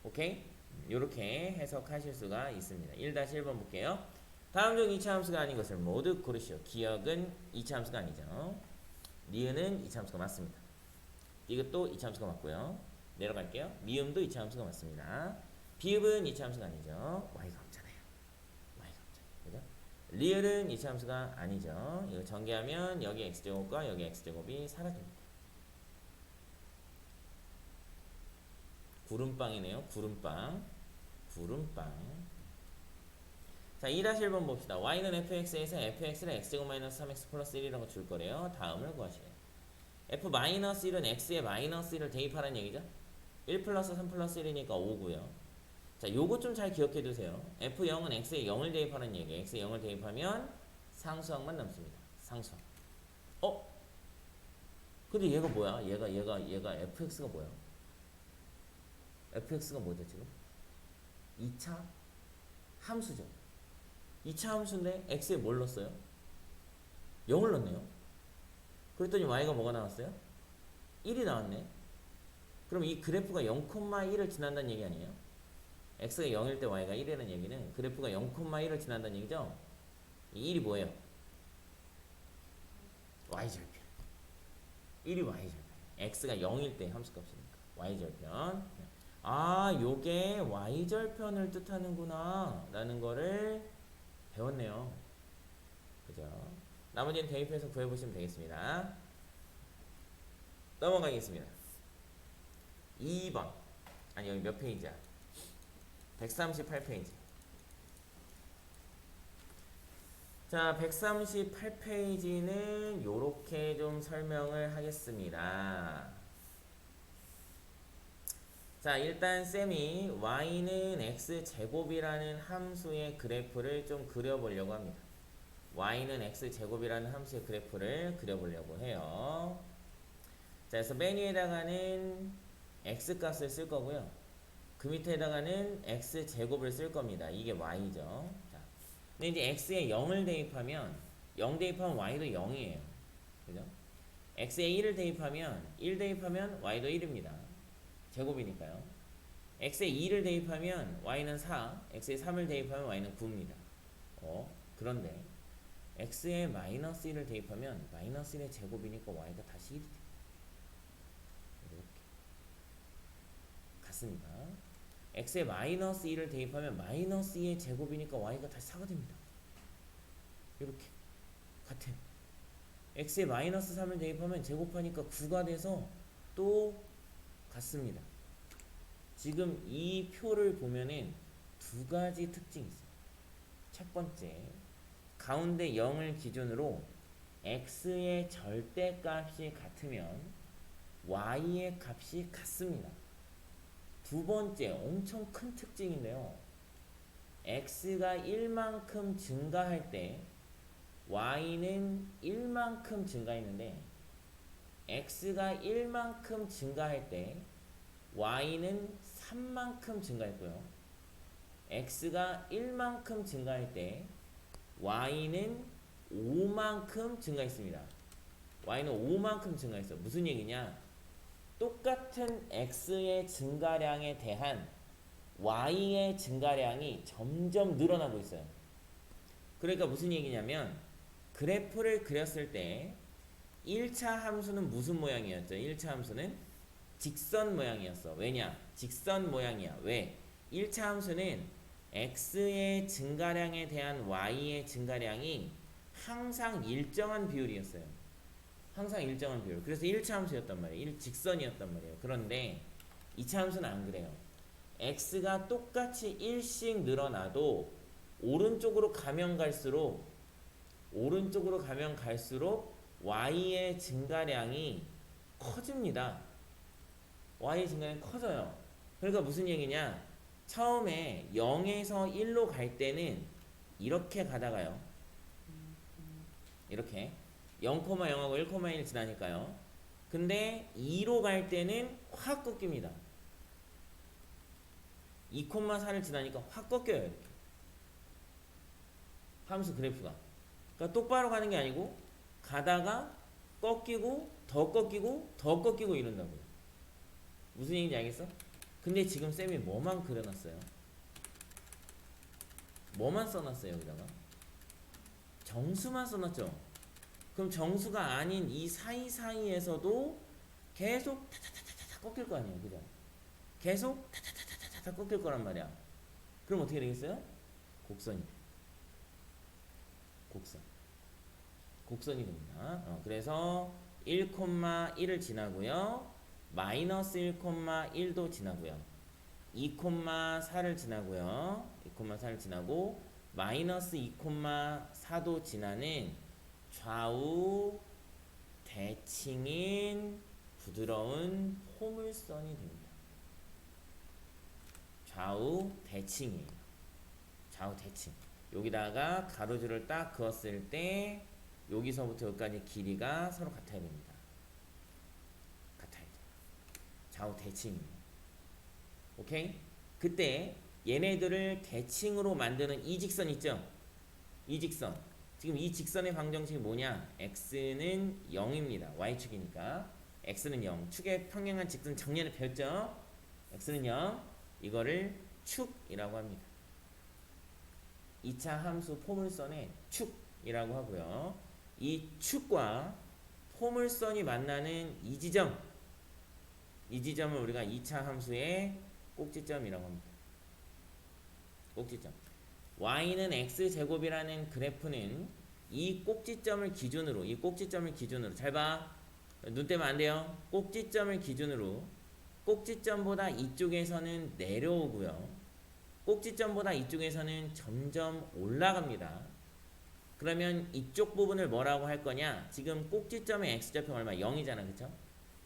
오케이? 이렇게 해석하실 수가 있습니다. 1-1번 볼게요. 다음 중 2차 함수가 아닌 것을 모두 고르시오. 기억은 2차 함수가 아니죠. 니은은 2차 함수가 맞습니다. 이것도 2차 함수가 맞고요. 내려갈게요. 미음도 2차 함수가 맞습니다. 비읍은 2차 함수가 아니죠. y가 없잖아요. y가 없잖아요. 그죠? 리을은 2차 함수가 아니죠. 이거 전개하면 여기 x제곱과 여기 x제곱이 사라집니다. 구름빵이네요. 구름빵. 자, 2-1번 봅시다. y는 fx에서 fx를 x제곱 마이너스 3x 플러스 1이라고 줄 거래요. 다음을 구하시래요. f-1은 x에 마이너스 1을 대입하라는 얘기죠. 1 플러스 3 플러스 1이니까 5고요. 자, 요거 좀 잘 기억해 두세요. f0은 x에 0을 대입하라는 얘기예요. x에 0을 대입하면 상수항만 남습니다. 상수항. 근데 얘가 뭐야? 얘가 fx가 뭐야? fx가 뭐죠, 지금? 2차 함수죠. 2차 함수인데 x에 뭘 넣었어요? 0을 넣었네요. 그랬더니 y가 뭐가 나왔어요? 1이 나왔네. 그럼 이 그래프가 0,1을 지난다는 얘기 아니에요? x가 0일 때 y가 1이라는 얘기는 그래프가 0,1을 지난다는 얘기죠? 이 1이 뭐예요? y절편. 1이 y절편. x가 0일 때 함수값이니까. y절편. 아, 요게 y절편을 뜻하는구나 라는 거를 배웠네요. 그죠? 나머지는 대입해서 구해보시면 되겠습니다. 넘어가겠습니다. 2번. 아니, 여기 몇 페이지야? 138페이지. 자, 138페이지는 요렇게 좀 설명을 하겠습니다. 자, 일단 쌤이 y는 x제곱이라는 함수의 그래프를 좀 그려보려고 합니다. y는 x제곱이라는 함수의 그래프를 그려보려고 해요. 자, 그래서 맨 위에다가는 x값을 쓸 거고요. 그 밑에다가는 x제곱을 쓸 겁니다. 이게 y죠. 자, 근데 이제 x에 0을 대입하면 0 대입하면 y도 0이에요. 그죠? x에 1을 대입하면 1 대입하면 y도 1입니다. 제곱이니까요. x에 2를 대입하면 y는 4, x에 3을 대입하면 y는 9입니다. 그런데 x에 마이너스 1을 대입하면 마이너스 1의 제곱이니까 y가 다시 1이 돼요. 이렇게 같습니다. x에 마이너스 1을 대입하면 마이너스 2의 제곱이니까 y가 다시 4가 됩니다. 이렇게 같아요. x에 마이너스 3을 대입하면 제곱하니까 9가 돼서 또 같습니다. 지금 이 표를 보면은 두 가지 특징이 있어요. 첫 번째, 가운데 0을 기준으로 x의 절대값이 같으면 y의 값이 같습니다. 두 번째, 엄청 큰 특징인데요. x가 1만큼 증가할 때 y는 1만큼 증가했는데 x가 1만큼 증가할 때 y는 3만큼 증가했고요. x가 1만큼 증가할 때 y는 5만큼 증가했습니다. y는 5만큼 증가했어요. 무슨 얘기냐? 똑같은 x의 증가량에 대한 y의 증가량이 점점 늘어나고 있어요. 그러니까 무슨 얘기냐면 그래프를 그렸을 때 1차 함수는 무슨 모양이었죠? 1차 함수는 직선 모양이었어. 왜냐? 직선 모양이야. 왜? 1차 함수는 x의 증가량에 대한 y의 증가량이 항상 일정한 비율이었어요. 항상 일정한 비율. 그래서 1차 함수였단 말이에요. 직선이었단 말이에요. 그런데 2차 함수는 안 그래요. x가 똑같이 1씩 늘어나도 오른쪽으로 가면 갈수록 y의 증가량이 커집니다. y의 증가량이 커져요. 그러니까 무슨 얘기냐? 처음에 0에서 1로 갈 때는 이렇게 가다가요. 이렇게 0,0하고 1,1 지나니까요. 근데 2로 갈 때는 확 꺾입니다. 2,4를 지나니까 확 꺾여요. 이렇게. 함수 그래프가. 그러니까 똑바로 가는 게 아니고 가다가 꺾이고 더 꺾이고 더 꺾이고 이런다고요. 무슨 얘기인지 알겠어? 근데 지금 쌤이 뭐만 그려놨어요? 뭐만 써놨어요 여기다가? 정수만 써놨죠? 그럼 정수가 아닌 이 사이사이에서도 계속 타타타타타 꺾일 거 아니에요, 그죠? 계속 타타타타타 꺾일 거란 말이야. 그럼 어떻게 되겠어요? 곡선이 돼. 곡선이 됩니다. 그래서 1,1을 지나고요. 마이너스 1,1도 지나고요. 2,4를 지나고요. 2,4를 지나고 마이너스 2,4도 지나는 좌우 대칭인 부드러운 포물선이 됩니다. 좌우 대칭이에요. 좌우 대칭. 여기다가 가로줄을 딱 그었을 때 여기서부터 여기까지 길이가 서로 같아야 됩니다. 같아야 돼요. 좌우 대칭이에요. 오케이? 그때 얘네들을 대칭으로 만드는 이 직선 있죠? 이 직선. 지금 이 직선의 방정식이 뭐냐? x는 0입니다. y축이니까. x는 0. 축의 평행한 직선 작년에 배웠죠? x는 0. 이거를 축이라고 합니다. 2차 함수 포물선의 축이라고 하고요. 이 축과 포물선이 만나는 이 지점, 이 지점을 우리가 2차 함수의 꼭지점이라고 합니다. 꼭지점. y는 x제곱이라는 그래프는 이 꼭지점을 기준으로 잘 봐. 눈 떼면 안 돼요. 꼭지점을 기준으로 꼭지점보다 이쪽에서는 내려오고요. 꼭지점보다 이쪽에서는 점점 올라갑니다. 그러면 이쪽 부분을 뭐라고 할 거냐? 지금 꼭지점의 x좌표 얼마? 0이잖아. 그쵸?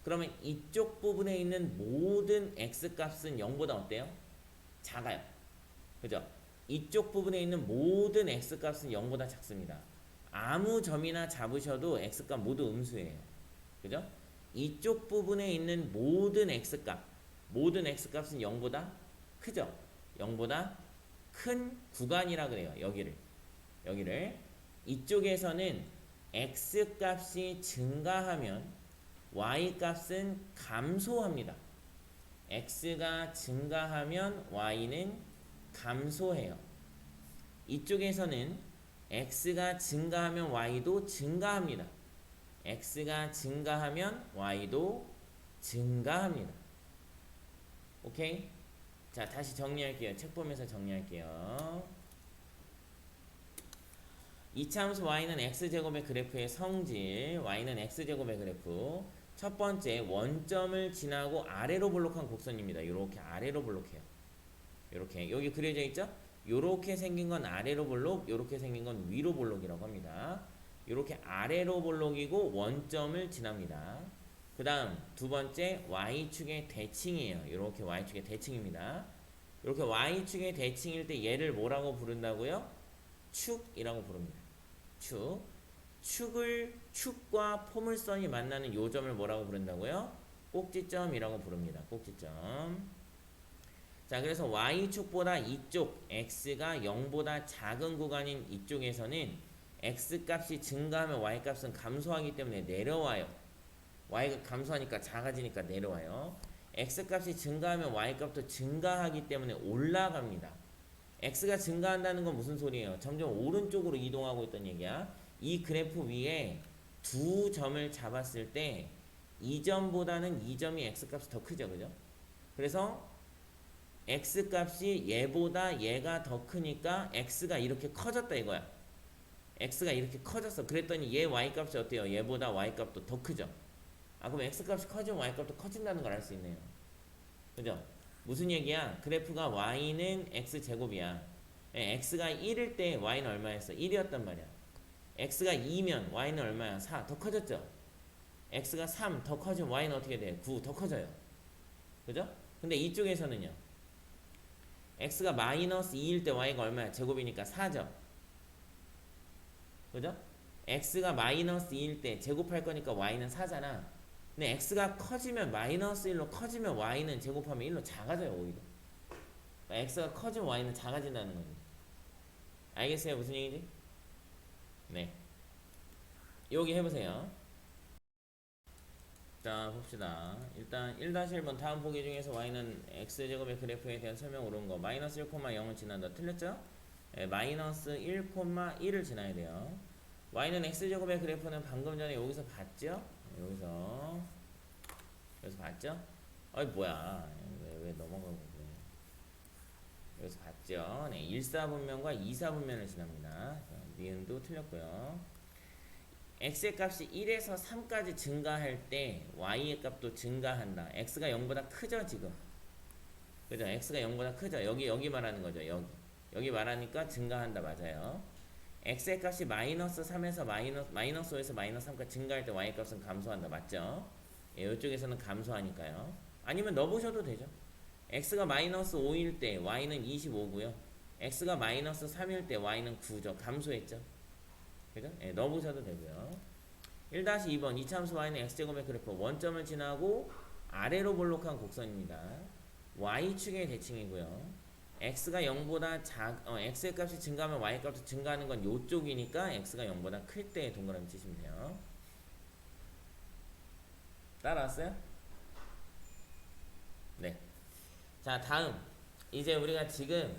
그러면 이쪽 부분에 있는 모든 x값은 0보다 어때요? 작아요. 그죠? 이쪽 부분에 있는 모든 x값은 0보다 작습니다. 아무 점이나 잡으셔도 x값 모두 음수예요. 그죠? 이쪽 부분에 있는 모든 x값은 0보다 크죠? 0보다 큰 구간이라 그래요. 여기를 이쪽에서는 x값이 증가하면 y값은 감소합니다. x가 증가하면 y는 감소해요. 이쪽에서는 x가 증가하면 y도 증가합니다. x가 증가하면 y도 증가합니다. 오케이? 자, 다시 정리할게요. 책 보면서 정리할게요. 2차 함수 y는 x제곱의 그래프의 성질, y는 x제곱의 그래프. 첫 번째, 원점을 지나고 아래로 볼록한 곡선입니다. 이렇게 아래로 볼록해요. 이렇게 여기 그려져 있죠? 이렇게 생긴 건 아래로 볼록, 이렇게 생긴 건 위로 볼록이라고 합니다. 이렇게 아래로 볼록이고 원점을 지납니다. 그 다음 두 번째, y축의 대칭이에요. 이렇게 y축의 대칭입니다. 이렇게 y축의 대칭일 때 얘를 뭐라고 부른다고요? 축이라고 부릅니다. 축과 포물선이 만나는 요 점을 뭐라고 부른다고요? 꼭지점이라고 부릅니다. 꼭지점. 자, 그래서 y축보다 이쪽 x가 0보다 작은 구간인 이쪽에서는 x값이 증가하면 y값은 감소하기 때문에 내려와요. y가 감소하니까 작아지니까 내려와요. x값이 증가하면 y값도 증가하기 때문에 올라갑니다. x가 증가한다는 건 무슨 소리예요? 점점 오른쪽으로 이동하고 있다는 얘기야. 이 그래프 위에 두 점을 잡았을 때 이 점보다는 이 점이 x값이 더 크죠. 그죠? 그래서 x값이 얘보다 얘가 더 크니까 x가 이렇게 커졌다 이거야. x가 이렇게 커졌어. 그랬더니 얘 y값이 어때요? 얘보다 y값도 더 크죠. 아, 그럼 x값이 커지면 y값도 커진다는 걸 알 수 있네요. 그죠? 무슨 얘기야? 그래프가 y는 x제곱이야. x가 1일 때 y는 얼마였어? 1이었단 말이야. x가 2면 y는 얼마야? 4. 더 커졌죠? x가 3 더 커지면 y는 어떻게 돼? 9 더 커져요. 그죠? 근데 이쪽에서는요. x가 마이너스 2일 때 y가 얼마야? 제곱이니까 4죠. 그죠? x가 마이너스 2일 때 제곱할 거니까 y는 4잖아. 근데 x가 커지면 마이너스 1로 커지면 y는 제곱하면 1로 작아져요. 오히려. 그러니까 x가 커지면 y는 작아진다는 거지. 알겠어요? 무슨 얘기지? 네. 여기 해보세요. 자, 봅시다. 일단 1-1번 다음 보기 중에서 y는 x제곱의 그래프에 대한 설명 옳은 거 마이너스 1,0을 지난다. 틀렸죠? 네, 마이너스 1,1을 지나야 돼요. y는 x제곱의 그래프는 방금 전에 여기서 봤죠? 여기서 봤죠? 어이 뭐야, 왜 넘어가고 그래. 여기서 봤죠? 네, 1사분면과 2사분면을 지납니다. 니은도 틀렸고요. x의 값이 1에서 3까지 증가할 때 y의 값도 증가한다. x가 0보다 크죠 지금. 그죠? x가 0보다 크죠. 여기 말하는 거죠. 여기 말하니까 증가한다. 맞아요. x의 값이 마이너스 3에서 마이너스 5에서 마이너스 3까지 증가할 때 y의 값은 감소한다. 맞죠? 예, 이쪽에서는 감소하니까요. 아니면 넣어보셔도 되죠. x가 마이너스 5일 때 y는 25고요. x가 마이너스 3일 때 y는 9죠. 감소했죠. 그죠? 예, 넣어보셔도 되고요. 1-2번 2차 함수 y는 x제곱의 그래프 원점을 지나고 아래로 볼록한 곡선입니다. y축의 대칭이고요. x가 0보다 x의 값이 증가하면 y 값도 증가하는 건 요쪽이니까 x가 0보다 클 때 동그라미 치시면 돼요. 따라왔어요? 네. 자, 다음 이제 우리가 지금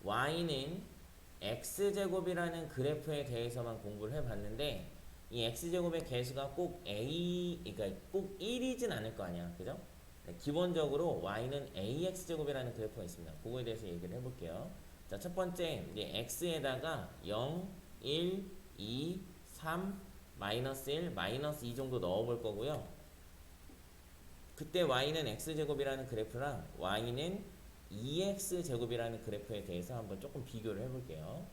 y는 x제곱이라는 그래프에 대해서만 공부를 해봤는데 이 x제곱의 개수가 꼭 그러니까 꼭 1이진 않을 거 아니야. 그죠? 네, 기본적으로 y는 ax제곱이라는 그래프가 있습니다. 그거에 대해서 얘기를 해볼게요. 자, 첫 번째 이제 x에다가 0, 1, 2, 3, 마이너스 1, 마이너스 2 정도 넣어볼 거고요. 그때 y는 x제곱이라는 그래프랑 y는 2x제곱이라는 그래프에 대해서 한번 조금 비교를 해볼게요.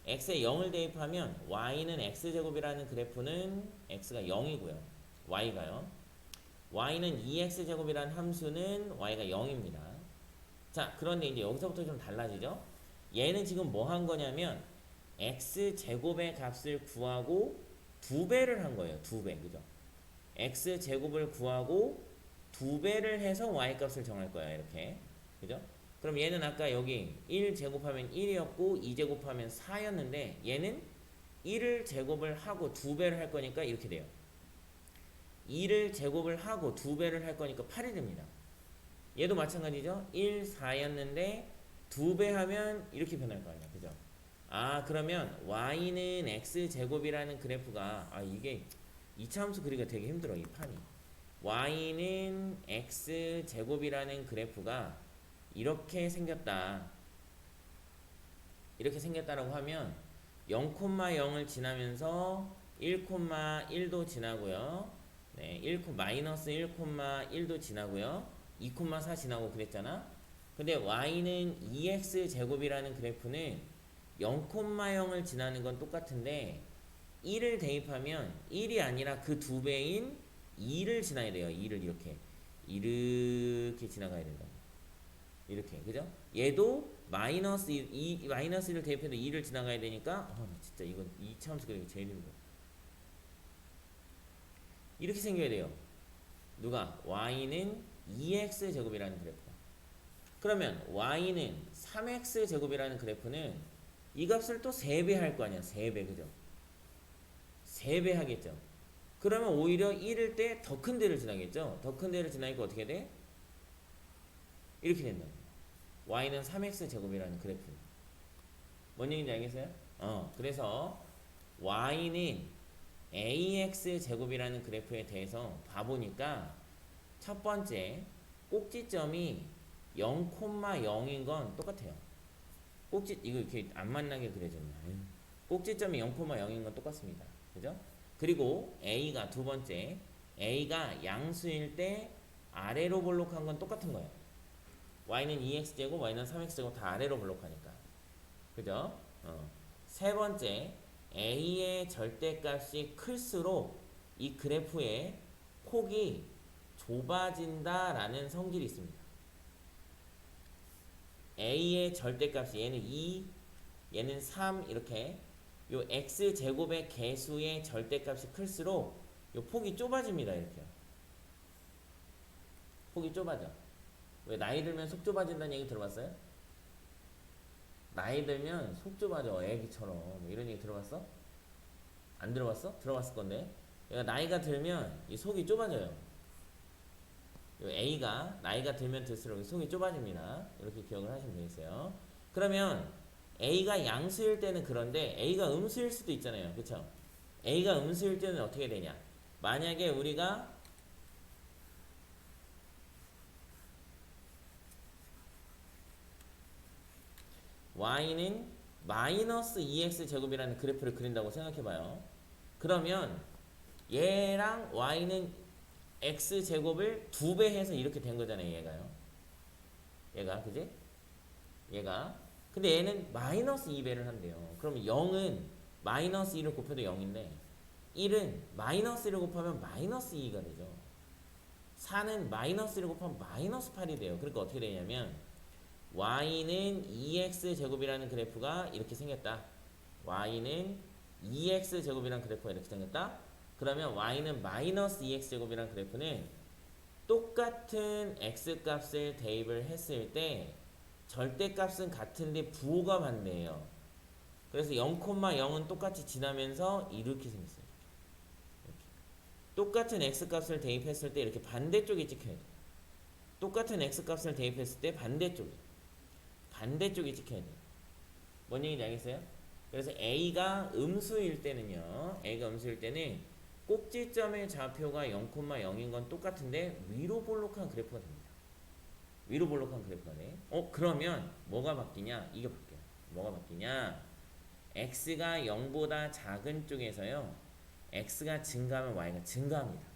x에 0을 대입하면 y는 x제곱이라는 그래프는 x가 0이고요. y가요. y는 2x제곱이라는 함수는 y가 0입니다. 자, 그런데 이제 여기서부터 좀 달라지죠? 얘는 지금 뭐 한 거냐면 x제곱의 값을 구하고 2배를 한 거예요. 2배. 그죠? x제곱을 구하고 2배를 해서 y값을 정할 거야. 이렇게. 그죠? 그럼 얘는 아까 여기 1 제곱하면 1이었고 2 제곱하면 4였는데 얘는 1을 제곱을 하고 2배를 할 거니까 이렇게 돼요. 2를 제곱을 하고 2배를 할 거니까 8이 됩니다. 얘도 마찬가지죠. 1, 4였는데 2배 하면 이렇게 변할 거 아니야. 그죠? 아, 그러면 y는 x제곱이라는 그래프가 이게 2차 함수 그리기가 되게 힘들어. 이 판이. y는 x제곱이라는 그래프가 이렇게 생겼다. 이렇게 생겼다라고 하면 0,0을 지나면서 1,1도 지나고요. 네, 마이너스 1,1도 지나고요. 2,4 지나고 그랬잖아. 근데 y는 2x제곱이라는 그래프는 0,0을 지나는 건 똑같은데 1을 대입하면 1이 아니라 그 2배인 2를 지나야 돼요. 2를 이렇게 지나가야 된다. 이렇게. 그죠? 얘도 마이너스 1을 대입해도 2를 지나가야 되니까 나 진짜 이건 2차 함수 그리기 제일 힘들어. 이렇게 생겨야 돼요. 누가? y는 2x제곱이라는 그래프가. 그러면 y는 3x제곱이라는 그래프는 이 값을 또 3배 할 거 아니야. 3배. 그죠? 3배 하겠죠. 그러면 오히려 1일 때 더 큰 데를 지나겠죠. 더 큰 데를 지나니까 어떻게 돼? 이렇게 된다. y는 3x제곱이라는 그래프. 뭔 얘기인지 알겠어요? 그래서 y는 ax제곱이라는 그래프에 대해서 봐보니까 첫 번째 꼭지점이 0,0인 건 똑같아요. 이거 이렇게 안 만나게 그려졌나. 꼭지점이 0,0인 건 똑같습니다. 그죠? 그리고 a가 두 번째 a가 양수일 때 아래로 볼록한 건 똑같은 거예요. y는 2x제곱, y는 3x제곱 다 아래로 볼록하니까. 그죠? 세 번째 a의 절대값이 클수록 이 그래프의 폭이 좁아진다라는 성질이 있습니다. a의 절대값이 얘는 2, 얘는 3 이렇게 요 x제곱의 개수의 절대값이 클수록 요 폭이 좁아집니다. 이렇게요. 폭이 좁아져. 왜 나이 들면 속 좁아진다는 얘기 들어봤어요? 나이 들면 속 좁아져. 애기처럼. 뭐 이런 얘기 들어봤어? 안 들어봤어? 들어봤을 건데. 그러니까 나이가 들면 이 속이 좁아져요. 요 A가 나이가 들면 들수록 속이 좁아집니다. 이렇게 기억을 하시면 되겠어요. 그러면 A가 양수일 때는 그런데 A가 음수일 수도 있잖아요. 그쵸? A가 음수일 때는 어떻게 되냐? 만약에 우리가 y는 마이너스 2x제곱이라는 그래프를 그린다고 생각해봐요. 그러면 얘랑 y는 x제곱을 2배 해서 이렇게 된 거잖아요. 얘가 그지? 얘가 근데 얘는 마이너스 2배를 한대요. 그러면 0은 마이너스 1을 곱해도 0인데 1은 마이너스 1을 곱하면 마이너스 2가 되죠. 4는 마이너스 1을 곱하면 마이너스 8이 돼요. 그러니까 어떻게 되냐면 y는 2x제곱이라는 그래프가 이렇게 생겼다. y는 2x제곱이라는 그래프가 이렇게 생겼다. 그러면 y는 마이너스 2x제곱이라는 그래프는 똑같은 x값을 대입을 했을 때 절대값은 같은데 부호가 반대예요. 그래서 0,0은 똑같이 지나면서 이렇게 생겼어요. 이렇게. 똑같은 x값을 대입했을 때 이렇게 반대쪽에 찍혀야 돼요. 똑같은 x값을 대입했을 때 반대쪽에 찍혀야 돼요. 뭔 얘기인지 알겠어요? 그래서 A가 음수일 때는요. A가 음수일 때는 꼭지점의 좌표가 0,0인 건 똑같은데 위로 볼록한 그래프가 됩니다. 위로 볼록한 그래프가 돼. 그러면 뭐가 바뀌냐? 이게 바뀌어요. 뭐가 바뀌냐? x가 0보다 작은 쪽에서요. x가 증가하면 y가 증가합니다.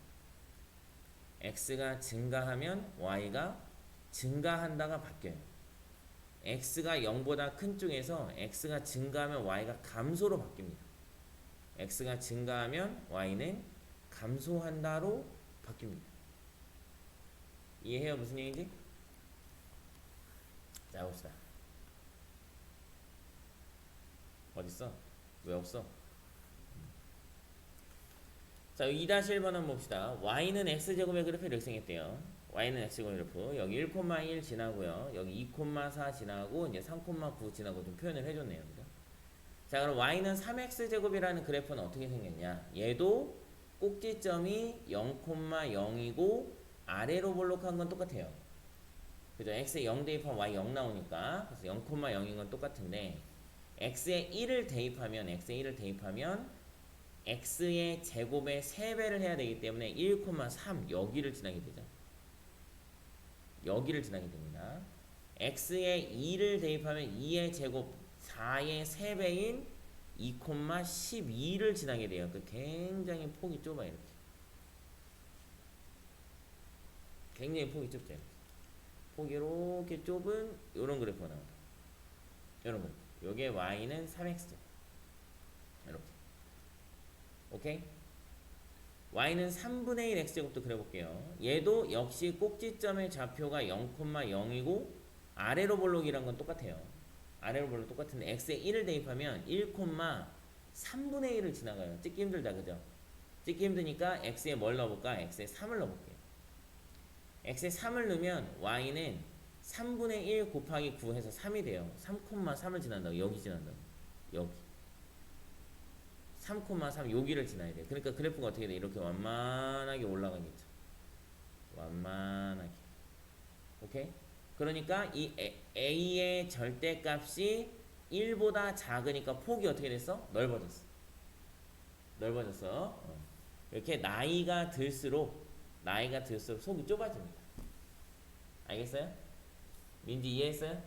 x가 증가하면 y가 증가한다가 바뀌어요. x가 0보다 큰 쪽에서 x가 증가하면 y가 감소로 바뀝니다. x가 증가하면 y는 감소한다로 바뀝니다. 이해해요? 무슨 얘기인지? 자, 봅시다. 어딨어? 왜 없어? 자, 2-1번 한번 봅시다. y는 x제곱의 그래프를 이렇게 생겼대요. y는 x제곱의 그래프. 여기 1,1 지나고요. 여기 2,4 지나고 이제 3,9 지나고 좀 표현을 해줬네요. 그죠? 자, 그럼 y는 3x제곱이라는 그래프는 어떻게 생겼냐? 얘도 꼭지점이 0,0이고 아래로 볼록한 건 똑같아요. 그죠? x에 0 대입하면 y 0 나오니까 그래서 0,0인 건 똑같은데 x에 1을 대입하면 x의 제곱의 3배를 해야 되기 때문에 1,3 여기를 지나게 되죠. 여기를 지나게 됩니다. x에 2를 대입하면 2의 제곱 4의 3배인 2,12를 지나게 돼요. 그 굉장히 폭이 좁아요. 이렇게. 굉장히 폭이 좁죠. 폭이 이렇게 좁은 요런 그래프가 나온다. 요런 그래프. 요게 y는 3x죠. 이렇게. 오케이? y는 3분의 1 x제곱도 그려볼게요. 얘도 역시 꼭지점의 좌표가 0,0이고 아래로 볼록이란 건 똑같아요. 아래로 볼록 똑같은데 x에 1을 대입하면 1,3분의 1을 지나가요. 찍기 힘들다, 그죠? 찍기 힘드니까 x에 뭘 넣어볼까? x에 3을 넣어볼게요. x에 3을 넣으면 y는 3분의 1 곱하기 9 해서 3이 돼요. 3,3을 지난다고. 여기 지난다고. 여기 3,3 여기를 지나야 돼. 그러니까 그래프가 어떻게 돼? 이렇게 완만하게 올라가겠죠. 완만하게. 오케이? 그러니까 이 a의 절대값이 1보다 작으니까 폭이 어떻게 됐어? 넓어졌어. 넓어졌어. 이렇게 나이가 들수록 속이 좁아집니다. 알겠어요? 민지 이해했어요?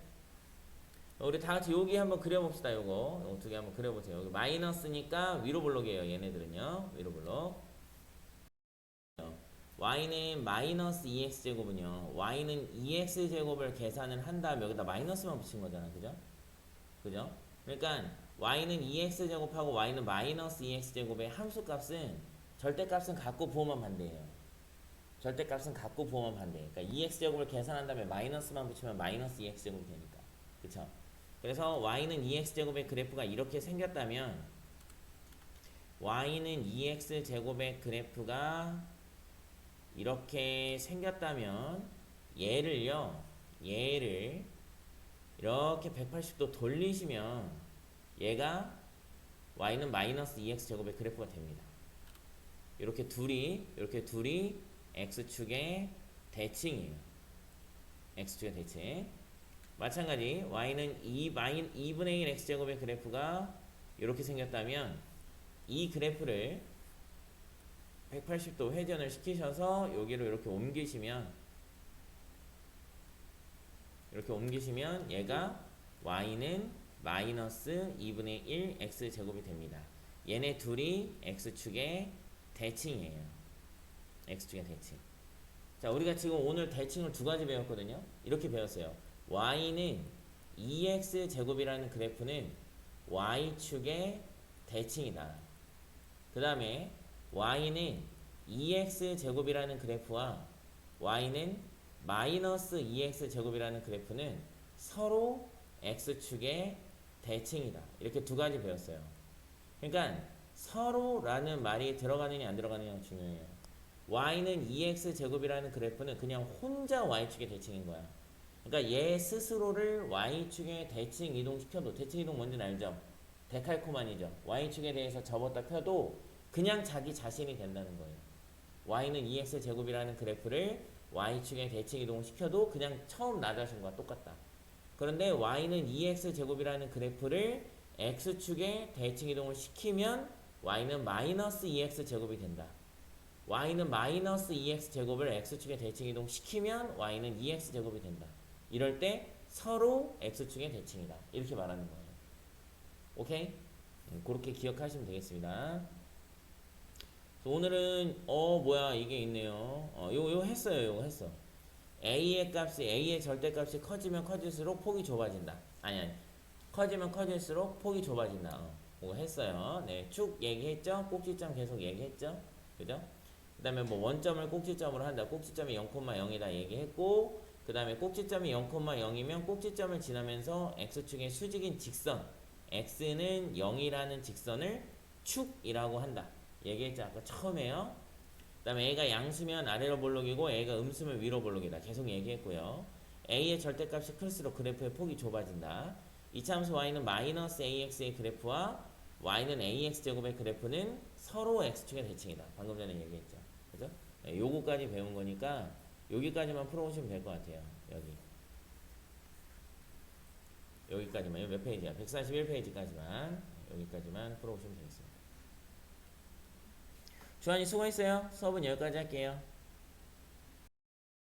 우리 다 같이 여기 한번 그려봅시다. 요거 두 개 한번 그려보세요. 여기 마이너스니까 위로 볼록이에요. 얘네들은요. 위로 볼록. y는 마이너스 2x제곱은요. y는 2x제곱을 계산을 한 다음에 여기다 마이너스만 붙인 거잖아. 그죠? 그죠? 그러니까 y는 2x제곱하고 y는 마이너스 2x제곱의 함수값은 절대값은 갖고 부호만 반대예요. 절대값은 갖고 부호만 반대. 그러니까 2x제곱을 계산한 다음에 마이너스만 붙이면 마이너스 2x제곱이 되니까. 그쵸? 그래서 y는 2x제곱의 그래프가 이렇게 생겼다면 y는 2x제곱의 그래프가 이렇게 생겼다면 얘를 이렇게 180도 돌리시면 얘가 y는 마이너스 2x제곱의 그래프가 됩니다. 이렇게 둘이 x축의 대칭이에요. x축의 대칭. 마찬가지 y는 2분의 1 x제곱의 그래프가 이렇게 생겼다면 이 그래프를 180도 회전을 시키셔서 여기로 이렇게 옮기시면 얘가 y는 마이너스 2분의 1 x제곱이 됩니다. 얘네 둘이 x축의 대칭이에요. x축의 대칭. 자, 우리가 지금 오늘 대칭을 두 가지 배웠거든요. 이렇게 배웠어요. y는 2x제곱이라는 그래프는 y축의 대칭이다. 그 다음에 y는 2x제곱이라는 그래프와 y는 마이너스 2x제곱이라는 그래프는 서로 x축의 대칭이다. 이렇게 두 가지 배웠어요. 그러니까 서로라는 말이 들어가느냐 안 들어가느냐가 중요해요. y는 2x제곱이라는 그래프는 그냥 혼자 y축의 대칭인 거야. 그러니까 얘 스스로를 y축에 대칭 이동시켜도, 대칭 이동 뭔지는 알죠? 데칼코마니죠. y축에 대해서 접었다 펴도 그냥 자기 자신이 된다는 거예요. y는 2x제곱이라는 그래프를 y축에 대칭 이동시켜도 그냥 처음 나 자신과 똑같다. 그런데 y는 2x제곱이라는 그래프를 x축에 대칭 이동을 시키면 y는 마이너스 2x 제곱이 된다. y는 마이너스 2x 제곱을 x축에 대칭 이동시키면 y는 2x 제곱이 된다. 이럴 때 서로 x축의 대칭이다. 이렇게 말하는 거예요. 오케이? 그렇게 기억하시면 되겠습니다. 오늘은 뭐야 이게 있네요. 요거 했어요. 요거 했어. A의 절대값이 커지면 커질수록 폭이 좁아진다. 아니 커지면 커질수록 폭이 좁아진다. 그거 했어요. 네, 쭉 얘기했죠. 꼭지점 계속 얘기했죠. 그죠? 그 다음에 뭐 원점을 꼭지점으로 한다. 꼭지점이 0,0이다 얘기했고, 그 다음에 꼭지점이 0,0이면 꼭지점을 지나면서 x축의 수직인 직선 x는 0이라는 직선을 축이라고 한다. 얘기했죠. 아까 처음에요. 그 다음에 a가 양수면 아래로 볼록이고 a가 음수면 위로 볼록이다. 계속 얘기했고요. a의 절대값이 클수록 그래프의 폭이 좁아진다. 이차함수 y는 마이너스 ax의 그래프와 y는 ax제곱의 그래프는 서로 x축의 대칭이다. 방금 전에 얘기했죠. 그죠? 네, 요거까지 배운 거니까 여기까지만 풀어오시면 될 것 같아요. 여기까지만. 몇 페이지야? 141페이지까지만. 여기까지만 풀어오시면 되겠습니다. 주한이 수고했어요. 수업은 여기까지 할게요.